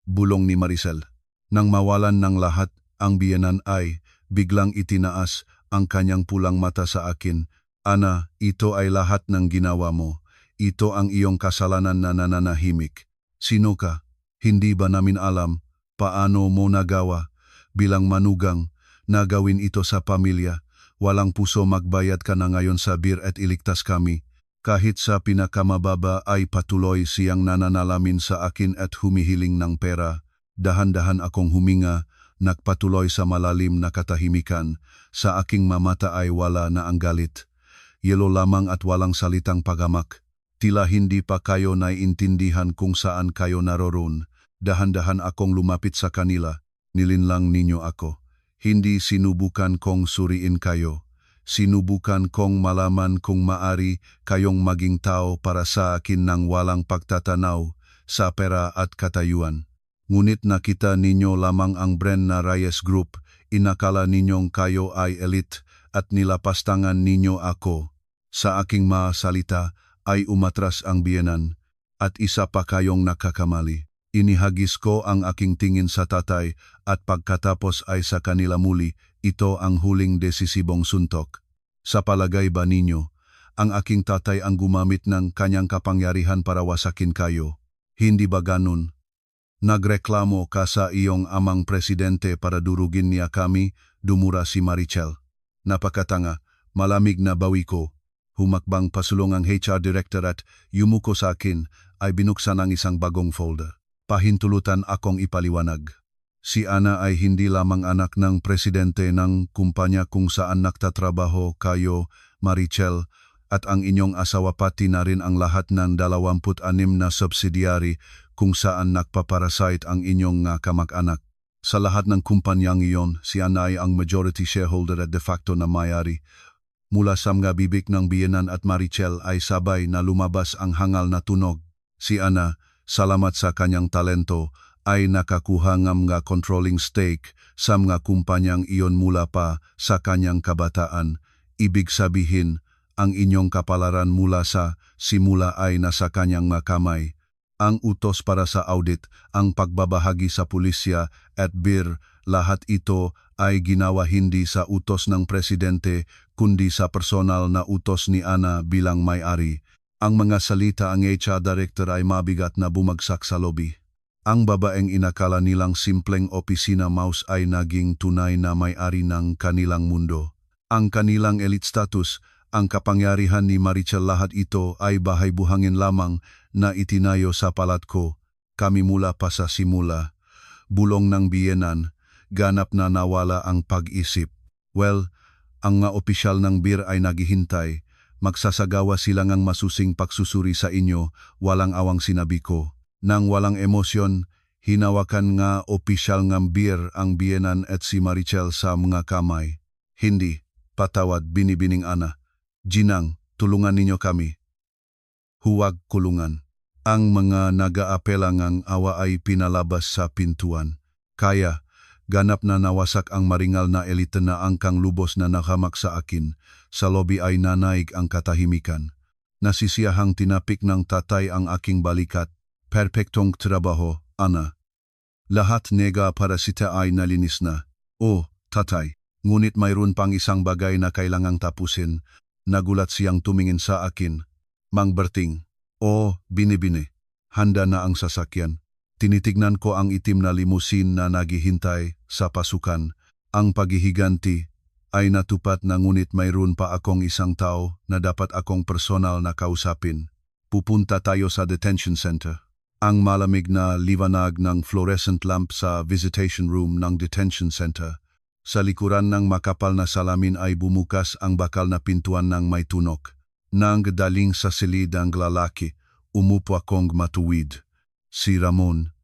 bulong ni Maricel. Nang mawalan ng lahat, ang biyanan ay biglang itinaas ang kanyang pulang mata sa akin. Ana, ito ay lahat ng ginawa mo. Ito ang iyong kasalanan na nananahimik. Sino ka? Hindi ba namin alam paano mo nagawa? Bilang manugang, nagawin ito sa pamilya. Walang puso magbayad ka na ngayon sa BIR at iligtas kami. Kahit sa pinakamababa ay patuloy siyang nananalamin sa akin at humihiling ng pera. Dahan-dahan akong huminga, nagpatuloy sa malalim na katahimikan. Sa aking mamata ay wala na ang galit. Yelo lamang at walang salitang pagamak. Tila hindi pa kayo naiintindihan kung saan kayo naroroon. Dahan-dahan akong lumapit sa kanila. Nilinlang ninyo ako. Hindi sinubukan kong suriin kayo. Sinubukan kong malaman kung maari kayong maging tao para sa akin nang walang pagtatanaw sa pera at katayuan. Ngunit nakita ninyo lamang ang brand na Reyes Group, inakala ninyong kayo ay elite at nilapastangan ninyo ako. Sa aking mga salita ay umatras ang biyenan at isa pa kayong nakakamali. Inihagis ko ang aking tingin sa tatay at pagkatapos ay sa kanila muli, ito ang huling desisibong suntok. Sa palagay ba ninyo, ang aking tatay ang gumamit ng kanyang kapangyarihan para wasakin kayo? Hindi ba ganun? Nagreklamo ka sa iyong amang presidente para durugin niya kami, dumura si Maricel. Napakatanga, malamig na bawi ko. Humakbang pasulong ang HR director at yumuko sa akin ay binuksan ang isang bagong folder. Pahintulutan akong ipaliwanag. Si Ana ay hindi lamang anak ng presidente ng kumpanya kung saan nagtatrabaho kayo, Maricel, at ang inyong asawa pati na rin ang lahat ng 26 na subsidiary kung saan nagpaparasite ang inyong kamag-anak. Sa lahat ng kumpanyang iyon, si Ana ay ang majority shareholder at de facto na may-ari. Mula sa mga bibig ng biyenan at Maricel ay sabay na lumabas ang hangal na tunog. Si Ana, salamat sa kanyang talento, ay nakakuha ng mga controlling stake sa mga kumpanyang iyon mula pa sa kanyang kabataan. Ibig sabihin, ang inyong kapalaran mula sa simula ay nasa kanyang mga kamay. Ang utos para sa audit, ang pagbabahagi sa pulisya at BIR, lahat ito ay ginawa hindi sa utos ng presidente kundi sa personal na utos ni Ana bilang may-ari. Ang mga salita ang HR director ay mabigat na bumagsak sa lobby. Ang babaeng inakala nilang simpleng opisina mouse ay naging tunay na may-ari ng kanilang mundo. Ang kanilang elite status, ang kapangyarihan ni Maricel, lahat ito ay bahay-buhangin lamang na itinayo sa palat ko. Kami mula pa sa simula. Bulong ng biyenan, ganap na nawala ang pag-isip. Well, ang mga opisyal ng BIR ay naghihintay. Magsasagawa sila ng masusing pagsusuri sa inyo, walang awang sinabi ko. Nang walang emosyon, hinawakan nga opisyal ng BIR ang biyenan at si Maricel sa mga kamay. Hindi, patawad, binibining Ana. Ginang, tulungan ninyo kami. Huwag kulungan. Ang mga nag-aapelangang awa ay pinalabas sa pintuan. Kaya, ganap na nawasak ang maringal na elite na angkang lubos na nakamak sa akin. Sa lobby ay nanaig ang katahimikan. Nasisiyahang tinapik ng tatay ang aking balikat. Perpektong trabaho, Ana. Lahat nega para sita ay nalinis na. Oh, tatay. Ngunit mayroon pang isang bagay na kailangang tapusin. Nagulat siyang tumingin sa akin. Mang Berting. Oh, binibini. Handa na ang sasakyan. Tinitignan ko ang itim na limusin na naghihintay sa pasukan. Ang paghihiganti ay natupat na ngunit mayroon pa akong isang tao na dapat akong personal na kausapin. Pupunta tayo sa detention center. Ang malamig na liwanag ng fluorescent lamp sa visitation room ng detention center. Sa likuran ng makapal na salamin ay bumukas ang bakal na pintuan ng may tunok. Nang daling sa silid ang lalaki, umupo akong matuwid. Si Ramon.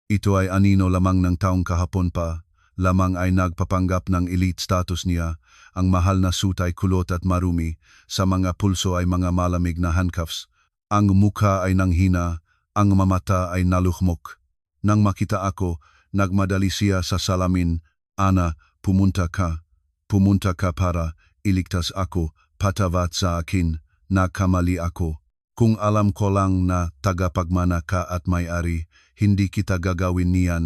Ito ay anino lamang ng taong kahapon pa, lamang ay nagpapanggap ng elite status niya, ang mahal na suit ay kulot at marumi, sa mga pulso ay mga malamig na handcuffs. Ang mukha ay nanghina, ang mamata ay naluhmok. Nang makita ako, nagmadali siya sa salamin. Ana, pumunta ka para iligtas ako, patawad sa akin, nakamali ako. Kung alam ko lang na tagapagmana ka at may-ari, hindi kita gagawin niyan.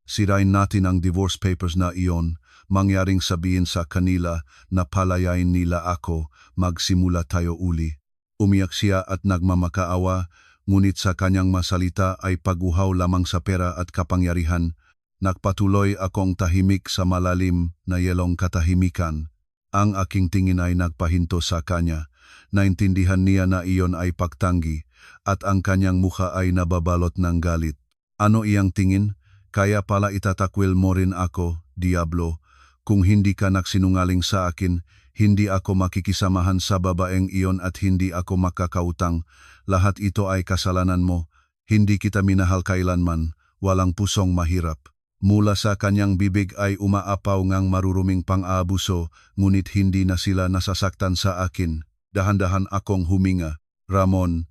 Sirain natin ang divorce papers na iyon, mangyaring sabihin sa kanila na palayain nila ako, magsimula tayo uli. Umiyak siya at nagmamakaawa, ngunit sa kanyang masalita ay paguhaw lamang sa pera at kapangyarihan. Nagpatuloy akong tahimik sa malalim na yelong katahimikan. Ang aking tingin ay nagpahinto sa kanya. Naintindihan niya na iyon ay pagtanggi at ang kanyang mukha ay nababalot ng galit. Ano iyang tingin? Kaya pala itatakwil mo rin ako, Diablo. Kung hindi ka nagsinungaling sa akin, hindi ako makikisamahan sa babaeng iyon at hindi ako makakautang. Lahat ito ay kasalanan mo. Hindi kita minahal kailanman, walang pusong mahirap. Mula sa kanyang bibig ay umaapaw ngang maruruming pang-aabuso, ngunit hindi na sila nasasaktan sa akin. Dahan-dahan akong huminga. Ramon,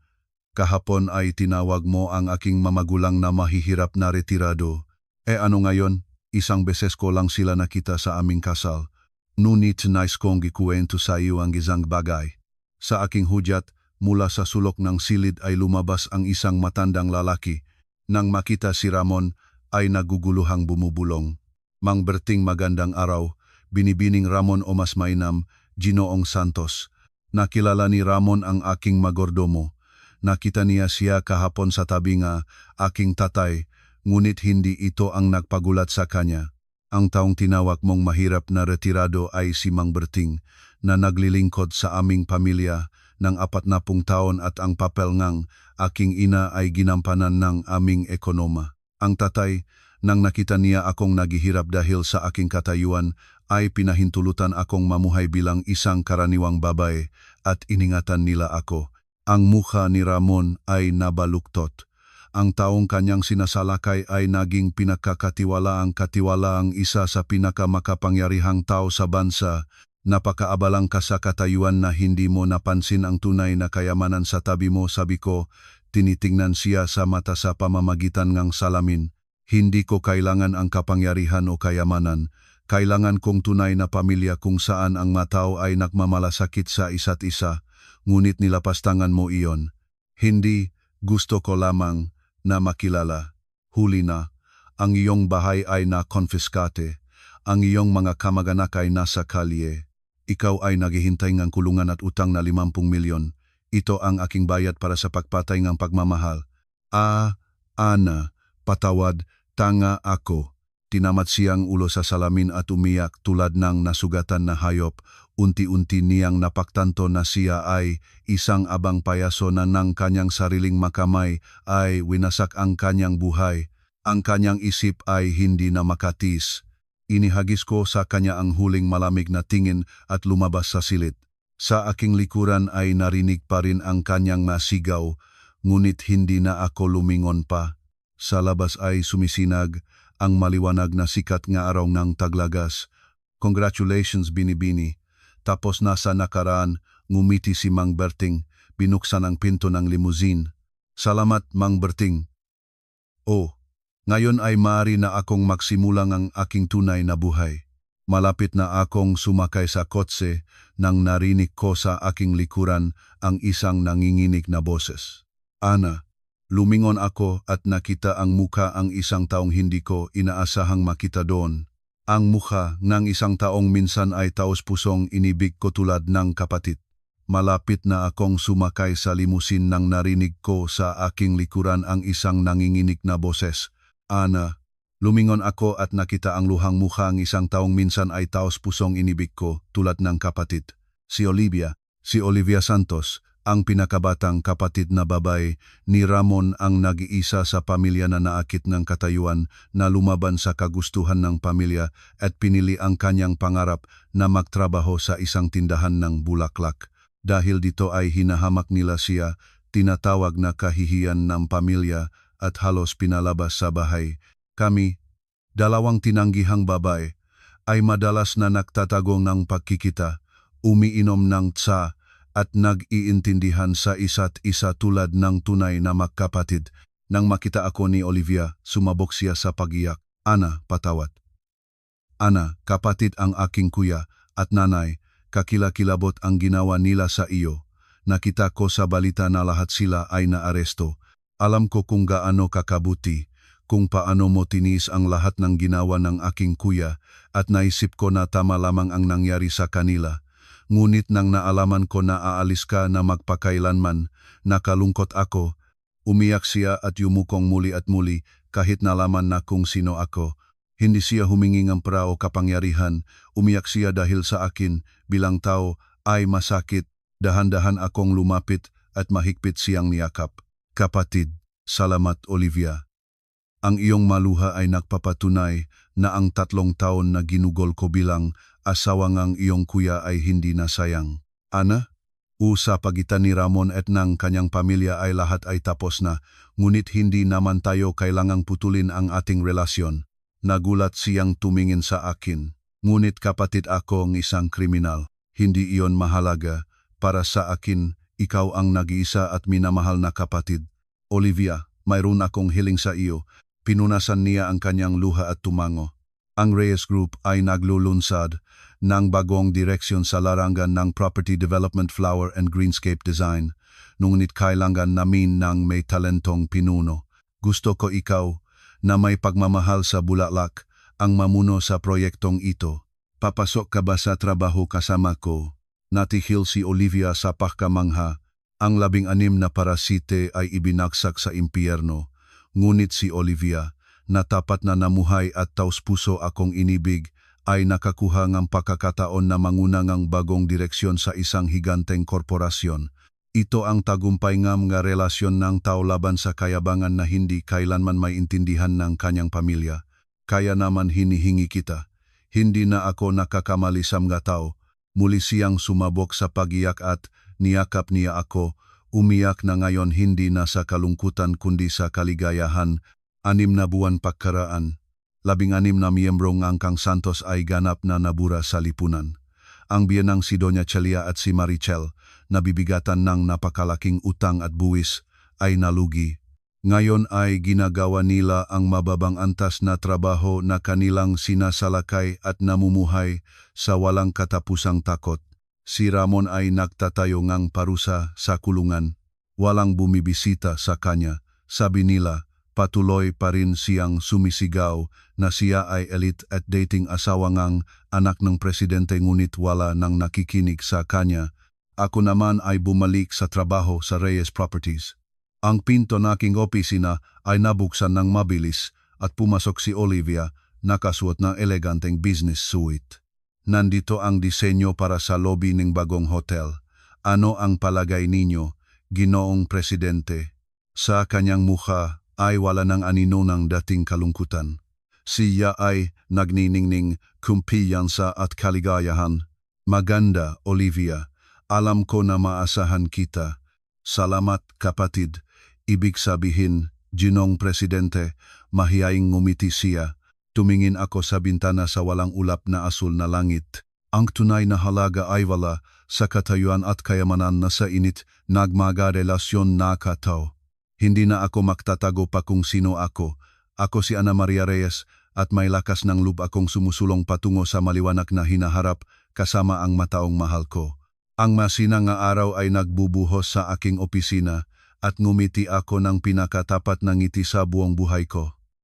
kahapon ay tinawag mo ang aking mamagulang na mahihirap na retirado. Ano ngayon? Isang beses ko lang sila nakita sa aming kasal. Ngunit nais kong gikuwento sa iyo ang isang bagay. Sa aking hudyat, mula sa sulok ng silid ay lumabas ang isang matandang lalaki. Nang makita si Ramon, ay naguguluhang bumubulong. Mang Berting, magandang araw, binibining Ramon o mas mainam, Ginoong Santos. Nakilala ni Ramon ang aking magordomo. Nakita niya siya kahapon sa tabi nga aking tatay, ngunit hindi ito ang nagpagulat sa kanya. Ang taong tinawag mong mahirap na retirado ay si Mang Berting, na naglilingkod sa aming pamilya ng 40 taon at ang papel ngang aking ina ay ginampanan ng aming ekonoma. Ang tatay, nang nakita niya akong naghihirap dahil sa aking katayuan, ay pinahintulutan akong mamuhay bilang isang karaniwang babae at iningatan nila ako. Ang mukha ni Ramon ay nabaluktot. Ang taong kanyang sinasalakay ay naging pinakakatiwalaang isa sa pinakamakapangyarihang tao sa bansa. Napakaabalang ka sa katayuan na hindi mo napansin ang tunay na kayamanan sa tabi mo, sabi ko. Tinitingnan siya sa mata sa pamamagitan ng salamin. Hindi ko kailangan ang kapangyarihan o kayamanan. Kailangan kong tunay na pamilya kung saan ang matao ay nagmamalasakit sa isa't isa. Ngunit nilapastangan mo iyon. Hindi, gusto ko lamang na makilala. Huli na. Ang iyong bahay ay na-confiscate. Ang iyong mga kamag-anak ay nasa kalye. Ikaw ay naghihintay ng kulungan at utang na 50 milyon. Ito ang aking bayad para sa pagpatay ng pagmamahal. Ana, patawad, tanga ako. Tinamat siyang ulo sa salamin at umiyak tulad ng nasugatan na hayop. Unti-unti niyang napagtanto na siya ay isang abang payaso na ng kanyang sariling makamay ay winasak ang kanyang buhay. Ang kanyang isip ay hindi na makatis. Inihagis ko sa kanya ang huling malamig na tingin at lumabas sa silid. Sa aking likuran ay narinig pa rin ang kanyang masigaw, ngunit hindi na ako lumingon pa. Sa labas ay sumisinag ang maliwanag na sikat nga araw ng taglagas. Congratulations, Binibini. Tapos nasa nakaraan, ngumiti si Mang Berting, binuksan ang pinto ng limousine. Salamat, Mang Berting. Oh, ngayon ay maaari na akong magsimulang ang aking tunay na buhay. Malapit na akong sumakay sa kotse nang narinig ko sa aking likuran ang isang nanginginig na boses. Ana, lumingon ako at nakita ang muka ang isang taong hindi ko inaasahang makita doon. Ang mukha ng isang taong minsan ay taos-pusong inibig ko tulad ng kapatid. Malapit na akong sumakay sa limusin nang narinig ko sa aking likuran ang isang nanginginig na boses. Ana, lumingon ako at nakita ang luhang mukha ng isang taong minsan ay taos-pusong inibig ko tulad ng kapatid. Si Olivia Santos, ang pinakabatang kapatid na babae ni Ramon, ang nag-iisa sa pamilya na naakit ng katayuan na lumaban sa kagustuhan ng pamilya at pinili ang kanyang pangarap na magtrabaho sa isang tindahan ng bulaklak. Dahil dito ay hinahamak nila siya, tinatawag na kahihiyan ng pamilya at halos pinalabas sa bahay. Kami, dalawang tinanggihang babae, ay madalas na nagtatagong ng pagkikita, umiinom ng tsa at nag-iintindihan sa isa't isa tulad ng tunay na magkapatid. Nang makita ako ni Olivia, sumabog siya sa pag-iyak. Ana, patawad. Ana, kapatid ang aking kuya at nanay, kakilakilabot ang ginawa nila sa iyo. Nakita ko sa balita na lahat sila ay naaresto. Alam ko kung gaano kakabuti, kung paano mo tinis ang lahat ng ginawa ng aking kuya at naisip ko na tama lamang ang nangyari sa kanila. Ngunit nang naalaman ko na aalis ka na magpakailanman, nakalungkot ako. Umiyak siya at yumukong muli at muli kahit nalaman na kung sino ako. Hindi siya humingi ng pra o kapangyarihan, umiyak siya dahil sa akin bilang tao ay masakit. Dahan-dahan akong lumapit at mahigpit siyang niyakap. Kapatid, salamat Olivia. Ang iyong maluha ay nagpapatunay na ang 3 taon na ginugol ko bilang asawa ng iyong kuya ay hindi na sayang. Ana, sa pagitan ni Ramon at ng kanyang pamilya ay lahat ay tapos na, ngunit hindi naman tayo kailangang putulin ang ating relasyon. Nagulat siyang tumingin sa akin. Ngunit kapatid ako ng isang kriminal. Hindi iyon mahalaga. Para sa akin, ikaw ang nag-iisa at minamahal na kapatid. Olivia, mayroon akong hiling sa iyo. Pinunasan niya ang kanyang luha at tumango. Ang Reyes Group ay naglulunsad ng bagong direksyon sa larangan ng Property Development, Flower and Greenscape Design. Ngunit kailangan namin ng may talentong pinuno. Gusto ko ikaw, na may pagmamahal sa bulaklak, ang mamuno sa proyektong ito. Papasok ka ba sa trabaho kasama ko? Natihil si Olivia sa pagkamangha. Ang 16 na parasite ay ibinagsak sa impyerno. Ngunit si Olivia, na tapat na namuhay at taos-puso akong inibig, ay nakakuha ng pagkakataon na manguna ng bagong direksyon sa isang higanteng korporasyon. Ito ang tagumpay ng mga relasyon ng tao laban sa kayabangan na hindi kailanman may intindihan ng kanyang pamilya. Kaya naman hinihingi kita. Hindi na ako nakakamali sa mga tao. Muli siyang sumabok sa pag-iyak at niyakap niya ako. Umiyak na ngayon hindi na sa kalungkutan kundi sa kaligayahan. 6 na buwan pagkaraan. 16 na miyembro ng Angkang Santos ay ganap na nabura sa lipunan. Ang biyanang si Doña Celia at si Marichel, nabibigatan ng napakalaking utang at buwis, ay nalugi. Ngayon ay ginagawa nila ang mababang antas na trabaho na kanilang sinasalakay at namumuhay sa walang katapusang takot. Si Ramon ay nagtatayo ng parusa sa kulungan. Walang bumibisita sa kanya. Sabi nila, patuloy pa rin siyang sumisigaw na siya ay elite at dating asawa ng anak ng presidente ngunit wala nang nakikinig sa kanya. Ako naman ay bumalik sa trabaho sa Reyes Properties. Ang pinto ng aking opisina ay nabuksan ng mabilis at pumasok si Olivia, nakasuot ng eleganteng business suite. Nandito ang disenyo para sa lobby ng bagong hotel. Ano ang palagay ninyo, Ginoong Presidente? Sa kanyang mukha ay wala ng anino ng dating kalungkutan. Siya ay nagniningning kumpiyansa at kaligayahan. Maganda, Olivia. Alam ko na maasahan kita. Salamat, kapatid. Ibig sabihin, Ginoong Presidente, mahiyaing ngumiti siya. Tumingin ako sa bintana sa walang ulap na asul na langit. Ang tunay na halaga ay wala sa katayuan at kayamanan na sa init nagmagarelasyon na katao. Hindi na ako magtatago pa kung sino ako. Ako si Ana Maria Reyes at may lakas ng loob akong sumusulong patungo sa maliwanag na hinaharap kasama ang mataong mahal ko. Ang masinang nga araw ay nagbubuhos sa aking opisina at ngumiti ako ng pinakatapat na ngiti sa buong buhay ko.